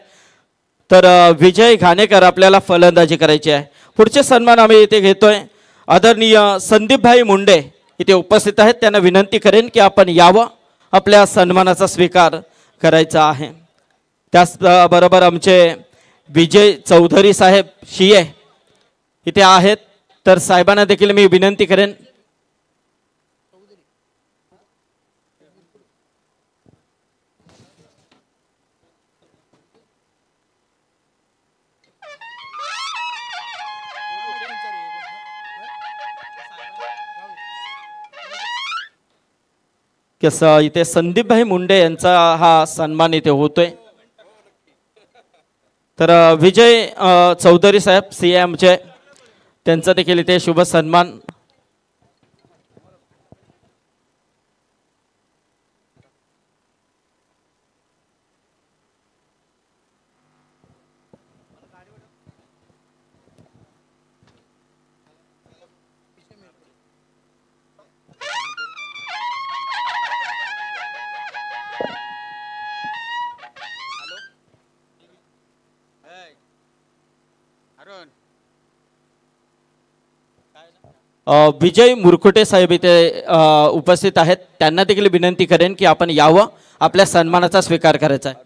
S2: तर विजय घाणेकर आपल्याला फलंदाजी करायची आहे. पुढचे सन्मान आम्ही इथे घेतोय. आदरणीय संदीपभाई मुंडे इथे उपस्थित आहेत. त्यांना विनंती करेन की आपण यावं, आपल्या सन्मानाचा स्वीकार करायचा आहे. त्याचबरोबर आमचे विजय चौधरी साहेब शिये इथे आहेत. तर साहेबांना देखील मी विनंती करेन. कसं इथे संदीपभाई मुंडे यांचा हा सन्मान इथे होतोय. तर विजय चौधरी साहेब CMचे त्यांचा देखील इथे शुभ सन्मान. विजय मुरकुटे साहेब इथे उपस्थित आहेत. त्यांना देखील विनंती करेन की आपण यावं, आपल्या सन्मानाचा स्वीकार करायचा आहे.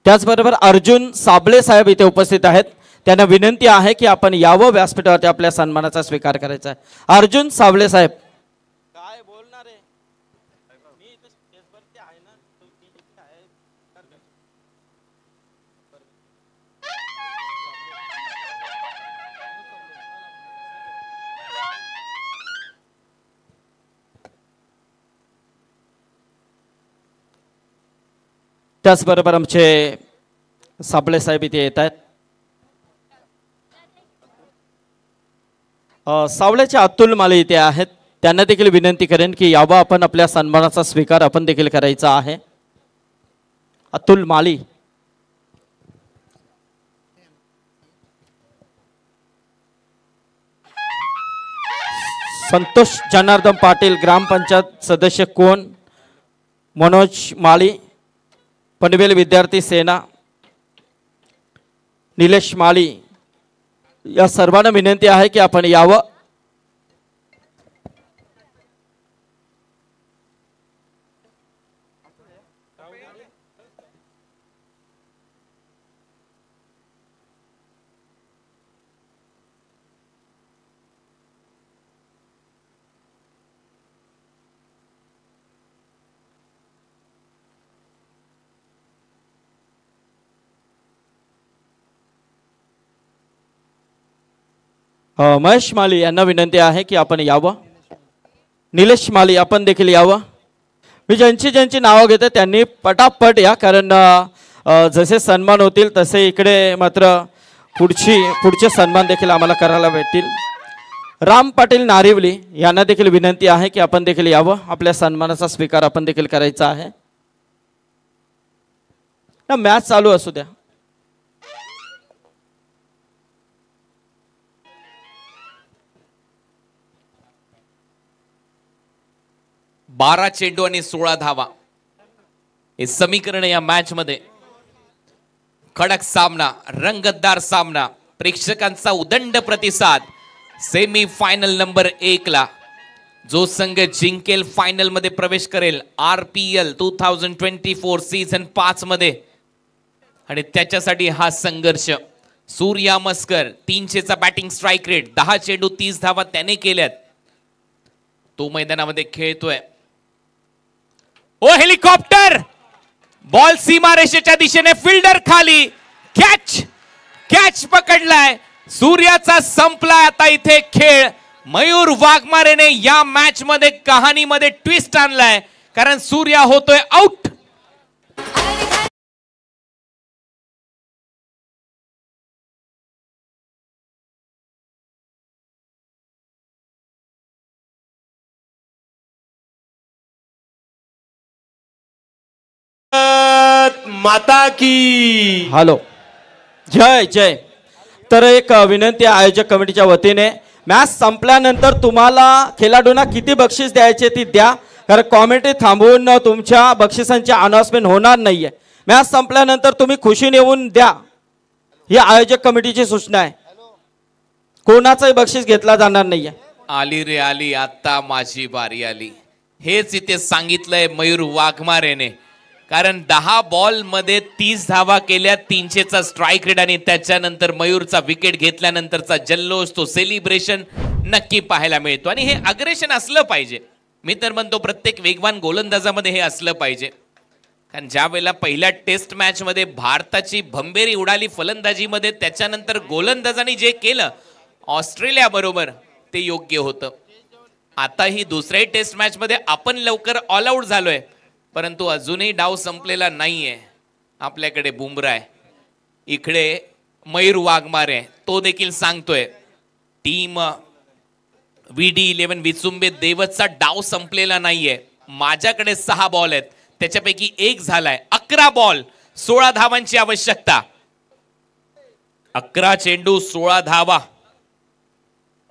S2: त्याचबरोबर अर्जुन साबळे साहेब इथे उपस्थित आहेत. त्यांना विनंती आहे की आपण यावं व्यासपीठावरती, आपल्या सन्मानाचा स्वीकार करायचा आहे. अर्जुन साबळे साहेब. काय त्याचबरोबर आमचे साबळे साहेब इथे येत आहेत. सावळ्याचे अतुल माले इथे आहेत. त्यांना देखील विनंती करेन की यावं आपण आपल्या सन्मानाचा स्वीकार आपण देखील करायचा आहे. अतुल माली. संतोष जनार्दन पाटील ग्रामपंचायत सदस्य कोण. मनोज माळी पनवेल विद्यार्थी सेना. निलेश माळी. या सर्वांना विनंती आहे की आपण यावं. महेश माली यांना विनंती आहे की आपण यावं. निलेश माली आपण देखील यावं. मी ज्यांची नावं घेते त्यांनी पटापट या, कारण जसे सन्मान होतील तसे इकडे मात्र पुढचे सन्मान देखील आम्हाला करायला भेटतील. राम पाटील नारिवली यांना देखील विनंती आहे की आपण देखील यावं. आपल्या सन्मानाचा स्वीकार आपण देखील करायचा आहे. ना मॅच चालू असू द्या.
S5: 12 चेंडू आणि 16 धावा हे समीकरण या मॅच मध्ये. कडक सामना, रंगतदार सामना, प्रेक्षकांचा उदंड प्रतिसाद. सेमी फायनल नंबर 1 ला जो संघ जिंकेल फायनल मध्ये प्रवेश करेल RPL 2024 सीझन 5 मध्ये. आणि त्याच्यासाठी हा संघर्ष. सूर्या मस्कर 300चा बॅटिंग स्ट्राइक रेट, 10 चेंडू 30 धावा त्याने केल्यात. तो मैदानामध्ये खेळतोय. ओ हेलिकॉप्टर, बॉल सीमारेषेच्या दिशेने, फिल्डर खाली, कॅच पकडलाय. सूर्याचा संपलाय आता इथे खेळ. मयूर वाघमारेने या मॅच मध्ये कहाणीमध्ये ट्विस्ट आणलाय, कारण सूर्या होतोय आउट.
S6: माता की
S2: हॅलो, जय जय. तर एक विनंती आहे आयोजक कमिटीच्या वतीने, मॅच संपल्यानंतर तुम्हाला खेळाडूंना किती बक्षीस द्यायचे ती द्या, कारण कॉमेंट्री थांबवून तुमच्या बक्षिसांची अनाउन्समेंट होणार नाहीये. मॅच संपल्यानंतर तुम्ही खुशी येऊन द्या, ही आयोजक कमिटीची सूचना आहे. कोणाचंही बक्षीस घेतला जाणार नाहीये.
S5: आली रे आली, आता माझी बारी आली, हेच इथे सांगितलंय मयूर वाघमारेने. कारण 10 बॉल मध्ये 30 धावा केल्या, 300चा स्ट्राइक रेट, आणि त्याच्यानंतर मयूरचा विकेट घेतल्यानंतरचा जल्लोष, तो सेलिब्रेशन नक्की पाहायला मिळतो. आणि हे अग्रेशन असलं पाहिजे. मी तर म्हणतो प्रत्येक वेगवान गोलंदाजामध्ये हे असलं पाहिजे. कारण ज्या वेळेला पहिल्या टेस्ट मॅच मध्ये भारताची भंबेरी उडाली फलंदाजीमध्ये, त्याच्यानंतर गोलंदाजांनी जे केलं ऑस्ट्रेलिया बरोबर ते योग्य होतं. आता ही दुसऱ्या टेस्ट मॅच मध्ये आपण लवकर ऑल आउट झालोय, परंतु अजूनही डाव संपलेला नाहीये. आपल्याकडे बुमरा आहे, इकडे मयूर वाघमारे, तो देखील सांगतोय टीम VD11 विचुंबे देवतचा डाव संपलेला नाहीये. माझ्याकडे 6 बॉल आहेत, त्याच्यापैकी 1 झालाय. 11 बॉल 16 धावांची आवश्यकता. 11 चेंडू 16 धावा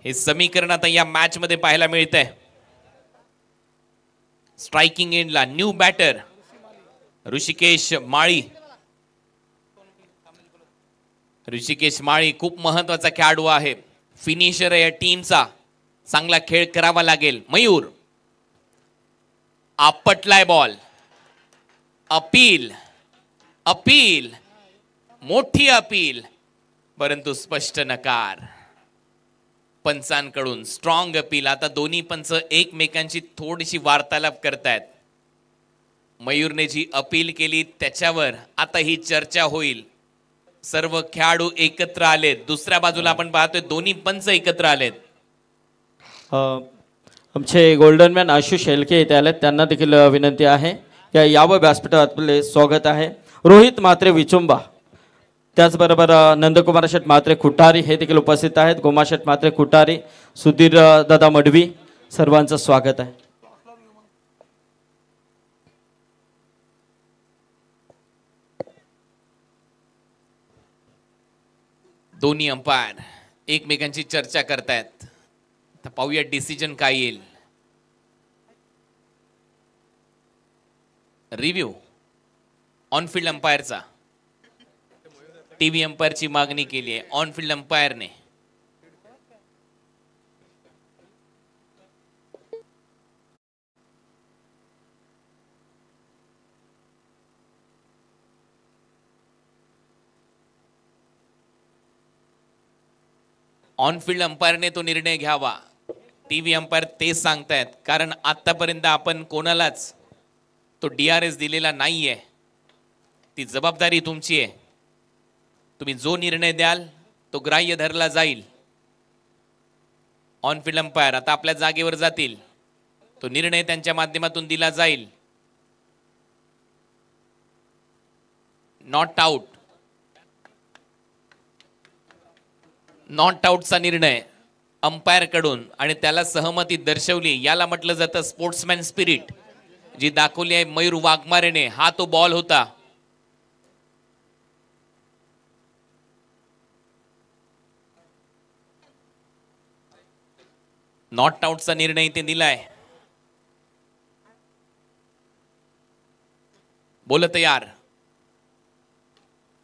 S5: हे समीकरण आता या मॅच मध्ये पाहायला मिळतंय. स्ट्राइकिंग एंडला न्यू बॅटर ऋषिकेश माळी. ऋषिकेश माळी खूप महत्वाचा खेळाडू आहे, फिनिशर आहे या टीमचा. चांगला खेळ करावा लागेल. मयूर आपटलाय बॉल. अपील अपील मोठी अपील, परंतु स्पष्ट नकार. पंचांकडून स्ट्रॉंग अपील. आता दोन्ही पंच एकमेकांची थोडीशी वार्तालाप करतायत. मयूरने जी अपील केली त्याच्यावर आता ही चर्चा होईल. सर्व खेळाडू एकत्र आलेत. दुसऱ्या बाजूला आपण पाहतोय दोन्ही पंच एकत्र आलेत.
S2: आमचे गोल्डन मॅन आशुष शेलके इथे आलेत, त्यांना देखील विनंती आहे की यावं व्यासपीठावर आपले स्वागत आहे. रोहित म्हात्रे विचुंबा, त्याचबरोबर नंदकुमार शेठ म्हात्रे खुटारी हे देखील उपस्थित आहेत. गोमा शेठ म्हात्रे खुटारी, सुधीर दादा मडवी, सर्वांचं स्वागत आहे.
S5: दोन्ही अंपायर एकमेकांची चर्चा करतायत. आता पाहूया डिसिजन काय येईल. रिव्ह्यू ऑन फील्ड अंपायरचा, टीव्ही अंपायरची मागणी केली आहे ऑन फील्ड अंपायरने. ऑन फील्ड अंपायरने तो निर्णय घ्यावा. टीव्ही अंपायर ते सांगतायत, कारण आतापर्यंत आपण कोणालाच तो DRS दिलेला नाहीये. ती जबाबदारी तुमची आहे. तुम्ही जो निर्णय द्याल तो ग्राह्य धरला जाईल. ऑन फील्ड अंपायर आता आपल्या जागेवर जातील. तो निर्णय त्यांच्या माध्यमातून दिला जाईल. नॉट आउट, नॉट आउटचा निर्णय अंपायर कडून आणि त्याला सहमती दर्शवली. याला म्हटलं जातं स्पोर्ट्समॅन स्पिरिट जी दाखवली आहे मयूर वाघमारेने. हा तो बॉल होता. नॉट आउटचा निर्णय इथे दिलाय. बोल तयार.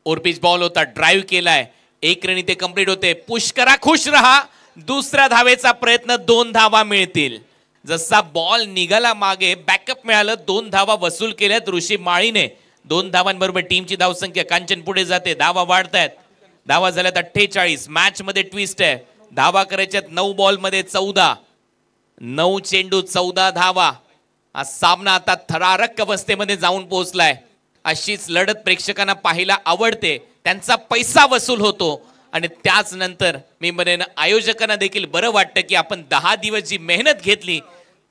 S5: ओरपिच बॉल होता, ड्राईव्ह केलाय. एक रन इथे कंप्लीट होते. पुश करा, खुश रहा. दुसऱ्या धावेचा प्रयत्न, 2 धावा मिळतील. जसा बॉल निघाला मागे बॅकअप मिळालं, 2 धावा वसूल केल्यात ऋषी माळीने. 2 धावांबरोबर टीमची धावसंख्या कांचन पुढे जाते. धावा वाढतायत. धावा झाल्यात 48. मॅच मध्ये ट्विस्ट आहे. धावा करायच्यात 9 बॉल मध्ये 14. 9 चेंडू 14 धावा. हा सामना आता थरारक अवस्थेमध्ये जाऊन पोहोचलाय. अशीच लढत प्रेक्षकांना पाहायला आवडते. त्यांचा पैसा वसूल होतो आणि त्याच नंतर मी म्हणेन आयोजकांना देखील बरं वाटतं की आपण 10 दिवस जी मेहनत घेतली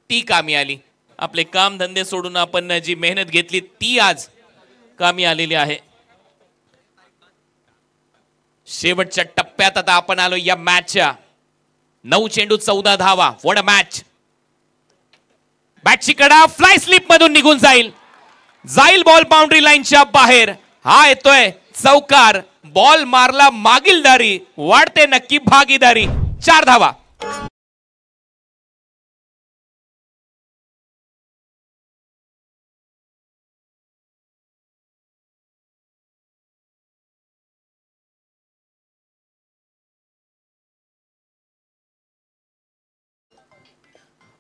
S5: ती कामी आली. आपले काम धंदे सोडून आपण जी मेहनत घेतली ती आज कामी आलेली आहे. शेवटच्या टप्प्यात आता आपण आलो या मॅचच्या. 9 चेंडू 14 धावा. What a match. बॅटची कडा फ्लाय स्लिप मधून निघून जाईल. बॉल बाउंड्री लाईनच्या बाहेर. हा येतोय चौकार. बॉल मारला मागीलदारी. वाढते नक्की भागीदारी. 4 धावा.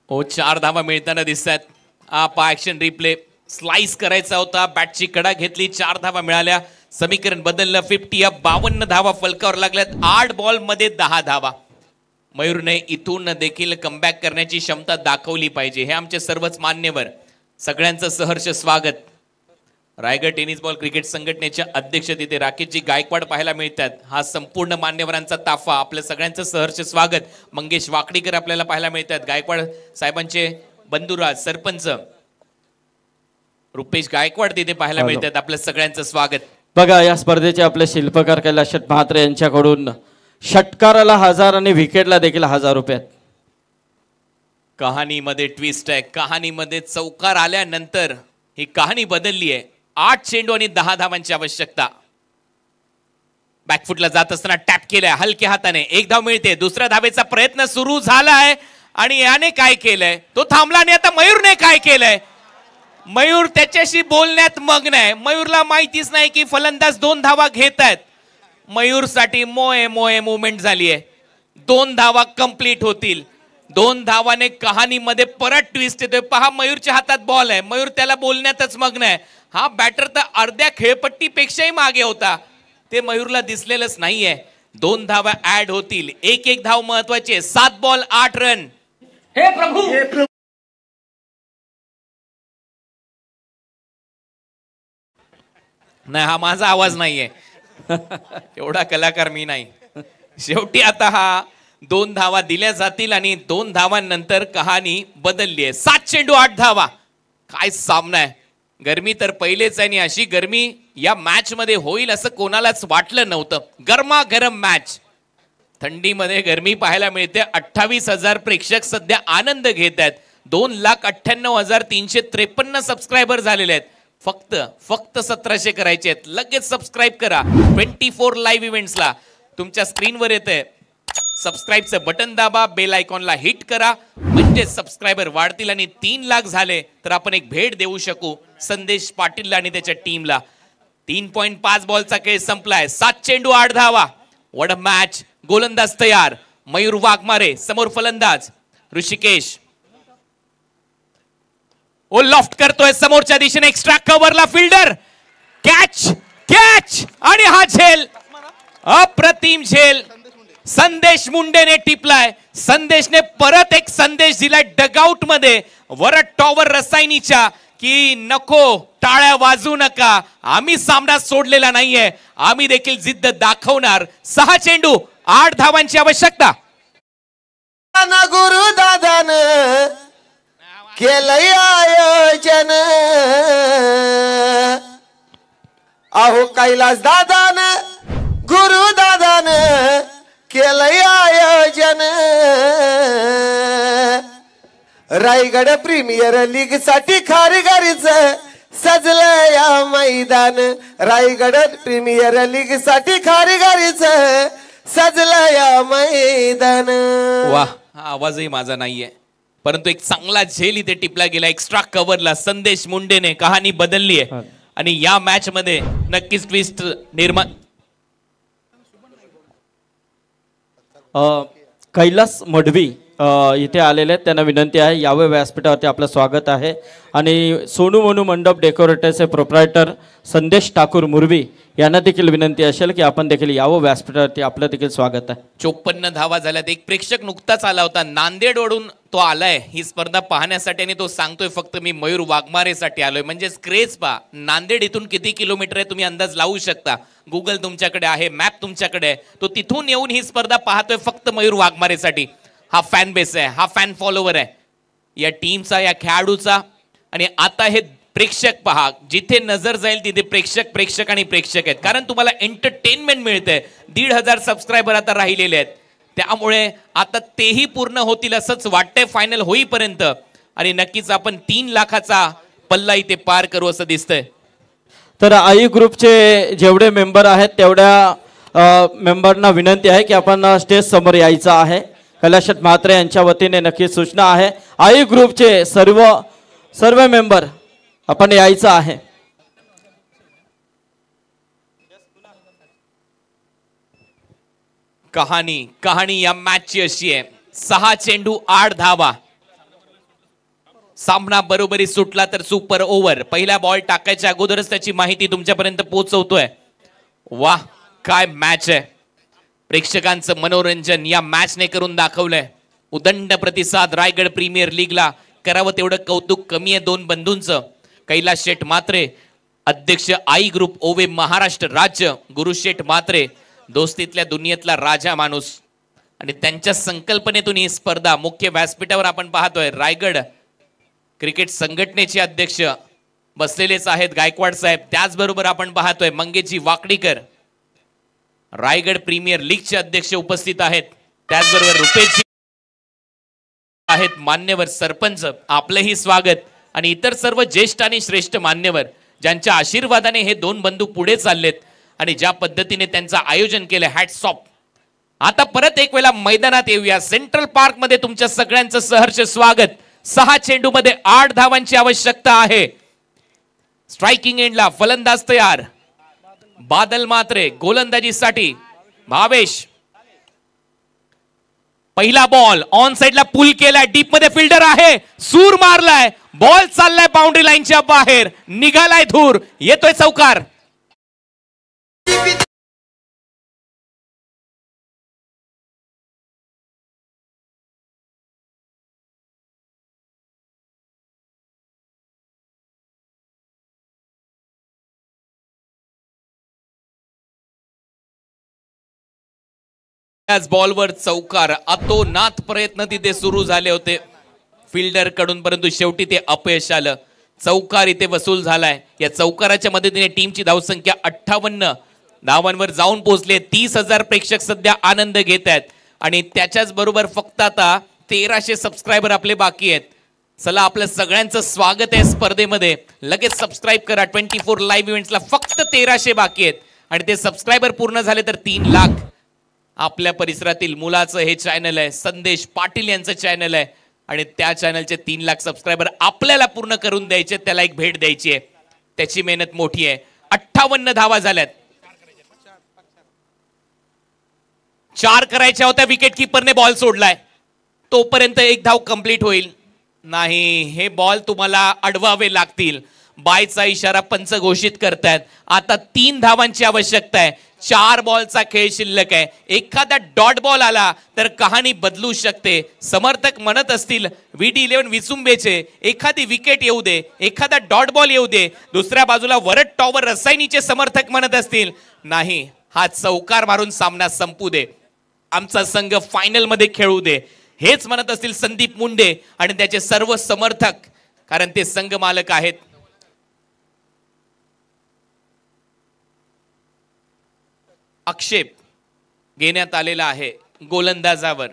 S5: ओ 4 धावा मिळताना दिसतात. हा ऍक्शन रिप्ले. स्लाइस करायचा होता. बॅटची कडा घेतली. 4 धावा मिळाल्या. समीकरण बदललं. 50 अप. 52 धावा फलकावर लागल्यात. 8 बॉल मध्ये 10 धावा. मयूरने इथून देखील कमबॅक करण्याची क्षमता दाखवली पाहिजे. हे आमचे सर्वच मान्यवर. सगळ्यांचं सहर्ष स्वागत. रायगड टेनिस बॉल क्रिकेट संघटनेच्या अध्यक्ष तिथे राकेशजी गायकवाड पाहायला मिळतात. हा संपूर्ण मान्यवरांचा ताफा. आपल्या सगळ्यांचं सहर्ष स्वागत. मंगेश वाकडीकर आपल्याला पाहायला मिळतात. गायकवाड साहेबांचे बंधुराज सरपंच रुपेश गायकवाड तिथे पाहायला मिळतात. आपल्या सगळ्यांचं स्वागत.
S2: बघा या स्पर्धेचे आपले शिल्पकार कैलास शेठ म्हात्रे यांच्याकडून षटकाराला 1000 आणि विकेटला देखील 1000 रुपये.
S5: कहाणीमध्ये ट्विस्ट आहे. कहाणीमध्ये चौकार आल्यानंतर ही कहाणी बदलली आहे. 8 चेंडू आणि 10 धावांची आवश्यकता. बॅकफुटला जात असताना टॅप केलाय हलक्या हाताने. 1 धाव मिळते. दुसऱ्या धावेचा प्रयत्न सुरू झालाय आणि याने काय केलंय तो थांबला. आणि आता मयूरने काय केलंय. मयूर त्याच्याशी बोलण्यात मग्न आहे. मयूरला माहितीच नाही की फलंदाज 2 धावा घेत आहेत. मयूरसाठी मोये मोये मुवमेंट झाली आहे. 2 धावा कंप्लीट होतील. 2 धावाने कहाणीमध्ये परत ट्विस्ट येतोय. पहा मयूरच्या हातात बॉल आहे. मयूर त्याला बोलण्यातच मग्न आहे. हा बॅटर तर अर्ध्या खेळपट्टीपेक्षाही मागे होता. ते मयूरला दिसलेलंच नाहीये. 2 धावा ऍड होतील. 1-1 धाव महत्वाची. 7 बॉल 8 रन.
S4: हे प्रभू.
S5: नाही हा माझा आवाज नाहीये. एवढा कलाकार मी नाही. शेवटी आता हा 2 धावा दिल्या जातील आणि 2 धावांनंतर कहाणी बदलली आहे. 7 चेंडू 8 धावा. काय सामना आहे. गरमी तर पहिलेच आहे आणि अशी गरमी या मॅच मध्ये होईल असं कोणालाच वाटलं नव्हतं. गरमागरम मॅच, थंडीमध्ये गरमी पाहायला मिळते. 28,000 प्रेक्षक सध्या आनंद घेत आहेत. 2,98,353 सबस्क्रायबर झालेले आहेत. फक्त 1700 करायचे आहेत. लगेच सबस्क्राईब करा 24 लाईव्ह इव्हेंट्सला. तुमच्या स्क्रीनवर येते सबस्क्राईबचं बटन दाबा, बेल आयकॉनला हिट करा म्हणजे सबस्क्रायबर वाढतील आणि 3 लाख झाले तर आपण एक भेट देऊ शकू संदेश पाटीलला आणि त्याच्या टीमला. 3.5 बॉलचा खेळ संपलाय. 7 चेंडू 8 धावा. What a match. गोलंदाज तयार. मयूर वाघमारे समोर फलंदाज ऋषिकेश. ओ लॉफ्ट करतोय समोरच्या दिशेने. एक्स्ट्रा कव्हरला फिल्डर. कॅच कॅच आणि हा झेल. अप्रतिम झेल संदेश मुंडेने टिपलाय. संदेशने परत एक संदेश दिलाय डगआउट मध्ये वर टॉवर रसायनीच्या की नको, टाळ्या वाजू नका, आम्ही सामना सोडलेला नाहीये, आम्ही देखील जिद्द दाखवणार. 6 चेंडू 8 धावांची आवश्यकता.
S6: गुरु दादान केलंय आयोजन, अहो कैलास दादान गुरु दादान केलंय आयोजन. रायगड प्रीमियर लीग साठी खारघरीच सजलं या मैदान. रायगड प्रीमियर लीग साठी खारघरीच सजलं या मैदान.
S5: वा, हा आवाजही माझा नाहीये परंतु एक चांगला झेल इथे टिपला गेला. एक्स्ट्रा कव्हरला संदेश मुंडेने कहाणी बदलली आहे आणि या मॅच मध्ये नक्कीच ट्विस्ट निर्माण.
S2: कैलास मढवी इथे आलेले आहेत. त्यांना विनंती आहे यावे व्यासपीठावरती. आपलं स्वागत आहे. आणि सोनू मोनू मंडप डेकोरेटरचे प्रोप्रायटर संदेश ठाकूर मुरवी यांना देखील विनंती असेल की आपण देखील यावं व्यासपीठावरती. आपलं देखील स्वागत आहे.
S5: 54 धावा झाल्यात. एक प्रेक्षक नुकताच आला होता नांदेड वरून, तो आलाय ही स्पर्धा पाहण्यासाठी आणि तो सांगतोय फक्त मी मयूर वाघमारेसाठी आलोय. म्हणजे क्रेज पा. नांदेड इथून किती किलोमीटर आहे तुम्ही अंदाज लावू शकता. गुगल तुमच्याकडे आहे, मॅप तुमच्याकडे आहे. तो तिथून येऊन ही स्पर्धा पाहतोय फक्त मयूर वाघमारेसाठी. हा फॅन बेस आहे, हा फॅन फॉलोवर आहे या टीमचा, या खेळाडूचा. आणि आता हे प्रेक्षक पहा, जिथे नजर जाईल तिथे प्रेक्षक प्रेक्षक आणि प्रेक्षक आहेत. कारण तुम्हाला एंटरटेनमेंट मिळतंय. 1,500 सबस्क्रायबर आता राहिलेले आहेत. त्यामुळे आता तेही पूर्ण होतील असंच वाटतंय फायनल होईपर्यंत. आणि नक्कीच आपण 3 लाखाचा पल्ला इथे पार करू असं दिसतंय.
S2: तर आई ग्रुपचे जेवढे मेंबर आहेत तेवढ्या मेंबरना विनंती आहे की आपण स्टेज समोर यायचं आहे. कैलास म्हात्रे यांच्या वतीने नक्की सूचना आहे. आई ग्रुपचे सर्व मेंबर आपण यायचं आहे.
S5: कहाणी या मॅचची अशी आहे. 6 चेंडू 8 धावा. सामना बरोबरी सुटला तर सुपर ओव्हर. पहिला बॉल टाकायच्या अगोदरच त्याची माहिती तुमच्यापर्यंत पोहोचवतोय. वाह, काय मॅच आहे. प्रेक्षकांचं मनोरंजन या मॅचने करून दाखवलंय. उदंड प्रतिसाद रायगड प्रीमियर लीगला. करावं तेवढं कौतुक कमी आहे 2 बंधूंचं. कैलास शेठ म्हात्रे अध्यक्ष आई ग्रुप ओवे महाराष्ट्र राज्य, गुरु शेठ म्हात्रे दोस्तीतल्या दुनियेतला राजा माणूस. आणि त्यांच्या संकल्पनेतून ही स्पर्धा मुख्य व्यासपीठावर आपण पाहतोय. रायगड क्रिकेट संघटनेचे अध्यक्ष बसलेलेच आहेत गायकवाड साहेब. त्याचबरोबर आपण पाहतोय मंगेशजी वाकडीकर रायगड प्रीमियर लीगचे अध्यक्ष उपस्थित आहेत. त्याचबरोबर रुपेशजी आहेत मान्यवर सरपंच, आपलंही स्वागत. आणि इतर सर्व ज्येष्ठ आणि श्रेष्ठ मान्यवर ज्यांच्या आशीर्वादाने हे 2 बंधू पुढे चाललेत आणि ज्या पद्धतीने त्यांचं आयोजन केलं, हॅट्स ऑफ. आता परत एक वेळा मैदानात येऊया. सेंट्रल पार्क मध्ये तुमच्या सगळ्यांचं सहर्ष स्वागत. 6 चेंडू मध्ये 8 धावांची आवश्यकता आहे. स्ट्रायकिंग एंडला फलंदाज तयार. बादल म्हात्रे गोलंदाजीसाठी भावेश. पहिला बॉल ऑन साइडला पुल केलाय. डीप मध्ये फिल्डर आहे, सूर मारलाय. बॉल चाललाय बाउंड्री लाईनच्या बाहेर, निघालाय धूर, येतोय चौकार. त्याच बॉलवर चौकार. अतोनात प्रयत्न तिथे सुरू झाले होते फिल्डर कडून परंतु शेवटी ते अपयश आलं. चौकार इथे वसूल झालाय. या चौकाराच्या मदतीने टीमची धावसंख्या 58 धावांवर जाऊन पोहोचली. 30,000 प्रेक्षक सध्या आनंद घेत आहेत आणि त्याच्याच बरोबर फक्त आता 1300 सबस्क्रायबर आपले बाकी आहेत. चला आपलं सगळ्यांचं स्वागत आहे स्पर्धेमध्ये. लगेच सबस्क्राईब करा. 24 लाईव्ह इव्हेंट्सला फक्त 1300 बाकी आहेत आणि ते सबस्क्रायबर पूर्ण झाले तर 3 लाख. आपल्या परिसरातील मुलाचं हे चॅनल आहे, संदेश पाटील यांचं चॅनल आहे आणि त्या चॅनलचे 3 लाख सबस्क्रायबर आपल्याला पूर्ण करून द्यायचे. त्याला एक भेट द्यायची आहे. त्याची मेहनत मोठी आहे. 58 धावा झाल्यात. 4 करायच्या होत्या. विकेट किपरने बॉल सोडलाय. तोपर्यंत 1 धाव कंप्लीट होईल. नाही, हे बॉल तुम्हाला अडवावे लागतील. बायचा इशारा पंच घोषित करतायत. आता 3 धावांची आवश्यकता आहे. 4 बॉलचा खेळ शिल्लक आहे. एखादा डॉट बॉल आला तर कहाणी बदलू शकते. समर्थक म्हणत असतील VD11 विचुंबेचे एखादी विकेट येऊ दे, एखादा डॉट बॉल येऊ दे. दुसऱ्या बाजूला वरद टॉवर रसायनीचे समर्थक म्हणत असतील नाही, हा चौकार मारून सामना संपू दे, आमचा संघ फायनल मध्ये खेळू दे. हेच म्हणत असतील संदीप मुंडे आणि त्याचे सर्व समर्थक, कारण ते संघ मालक आहेत. आक्षेप घेण्यात आलेला आहे गोलंदाजावर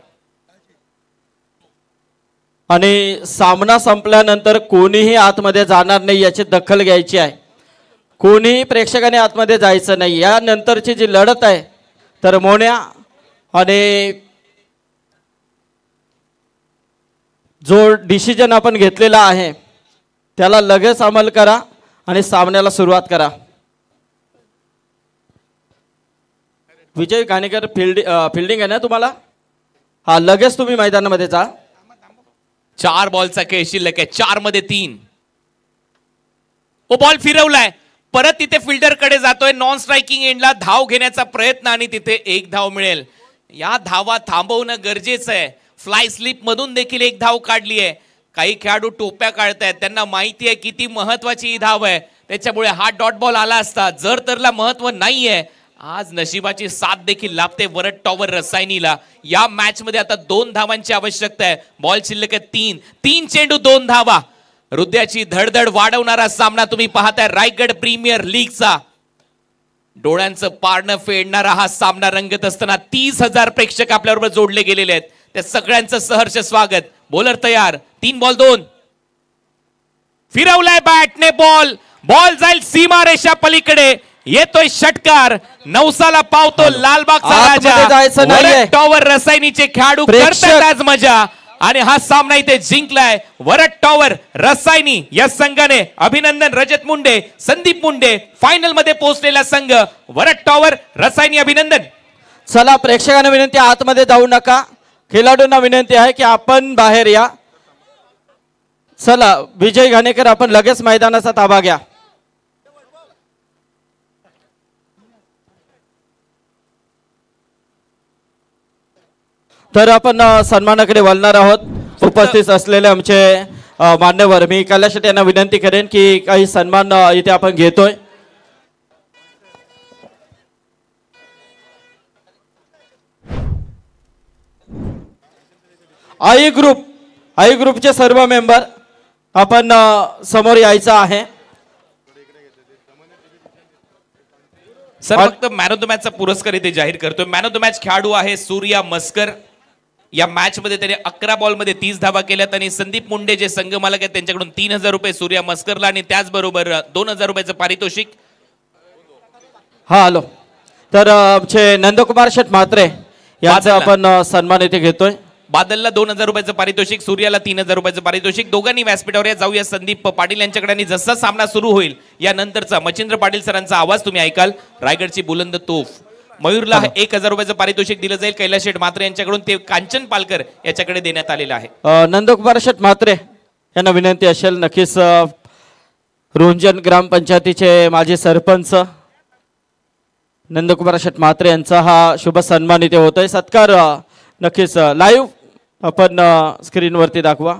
S2: आणि सामना संपल्यानंतर कोणीही आतमध्ये जाणार नाही याची दखल घ्यायची आहे. कोणीही प्रेक्षकाने आतमध्ये जायचं नाही. या नंतरची जी लढत आहे तर मोन्या आणि जो डिसिजन आपण घेतलेला आहे त्याला लगेच अंमल करा आणि सामन्याला सुरुवात करा. विजय घाणेकर फिल्डिंग आहे ना तुम्हाला? हा, लगेच तुम्ही मैदानामध्ये जा.
S5: 4 बॉलचा खेळ शिल्लक आहे. 4 मध्ये 3. ओ बॉल फिरवलाय. परत तिथे फिल्डर कडे जातोय. नॉन स्ट्रायकिंग एंडला धाव घेण्याचा प्रयत्न आणि तिथे 1 धाव मिळेल. या धावा थांबवणं गरजेचं आहे. फ्लाय स्लिप मधून देखील 1 धाव काढली आहे. काही खेळाडू टोप्या काढतायत. त्यांना माहिती आहे किती महत्वाची ही धाव आहे. त्याच्यामुळे हा डॉट बॉल आला असता. जर तरला महत्व नाहीये. आज नशिबाची साथ देखील लाभते वरद टॉवर रसायनीला. या मॅच मध्ये आता 2 धावांची आवश्यकता आहे. बॉल शिल्लक आहे 3 चेंडू 2 धावा. हृदयाची धडधड वाढवणारा सामना तुम्ही पाहताय रायगड प्रीमियर लीगचा. डोळ्यांचं पारणं फेडणारा हा सामना रंगत असताना 30,000 प्रेक्षक आपल्याबरोबर जोडले गेलेले आहेत. त्या सगळ्यांचं सहर्ष स्वागत. बॉलर तयार. 3 बॉल 2. फिरवलाय बॅटने बॉल. बॉल जाईल सीमारेषा पलीकडे. येतोय षटकार. नवसाला पावतो लालबागचा राजा. वरद टॉवर रसायनीचे खेळाडू करतात आज मजा आणि हा सामना इथे जिंकलाय वरद टॉवर रसायनी या संघाने. अभिनंदन रजत मुंडे, संदीप मुंडे. फायनल मध्ये पोहोचलेला संघ वरद टॉवर रसायनी. अभिनंदन.
S2: चला प्रेक्षकांना विनंती, आतमध्ये जाऊ नका. खेळाडूंना विनंती आहे की आपण बाहेर या. चला विजय घाणेकर, आपण लगेच मैदानाचा ताबा घ्या. तर आपण सन्मानाकडे वळणार आहोत. उपस्थित असलेले आमचे मान्यवर, मी कैलास शेट्टी यांना विनंती करेन की काही सन्मान इथे आपण घेतोय. आई ग्रुपचे सर्व मेंबर आपण समोर यायचं आहे.
S5: सर फक्त मॅन ऑफ द मॅचचा पुरस्कार इथे जाहीर करतोय. मॅन ऑफ द मॅच खेळाडू आहे सूर्या मस्कर. या मॅच मध्ये त्याने 11 बॉल मध्ये 30 धावा केल्यात आणि संदीप मुंडे जे संघ मालक आहेत त्यांच्याकडून 3,000 रुपये सूर्या मस्करला आणि त्याचबरोबर 2,000 रुपयाचं पारितोषिक.
S2: हा हॅलो. तर आमचे नंदकुमार शेठ म्हात्रे यांचा आपण सन्मान इथे घेतोय.
S5: बादलला 2,000 रुपयाचं पारितोषिक, सूर्याला 3,000 रुपयाचं पारितोषिक. दोघांनी व्यासपीठावर जाऊया संदीप पाटील यांच्याकडे आणि जसा सामना सुरू होईल यानंतरचा मच्छिंद्र पाटील सरांचा आवाज तुम्ही ऐकाल. रायगडची बुलंद तोफ मयूरला 1,000 रुपयाचं पारितोषिक दिलं जाईल. कैलास शेठ म्हात्रे यांच्याकडून ते कांचन पालकर याच्याकडे देण्यात आलेलं आहे.
S2: नंदकुमार शेठ म्हात्रे यांना विनंती असेल नक्कीच. रुंजन ग्रामपंचायतीचे माजी सरपंच नंदकुमार शेठ म्हात्रे यांचा हा शुभ सन्मान इथे होतोय. सत्कार नक्कीच लाईव्ह आपण स्क्रीनवरती दाखवा.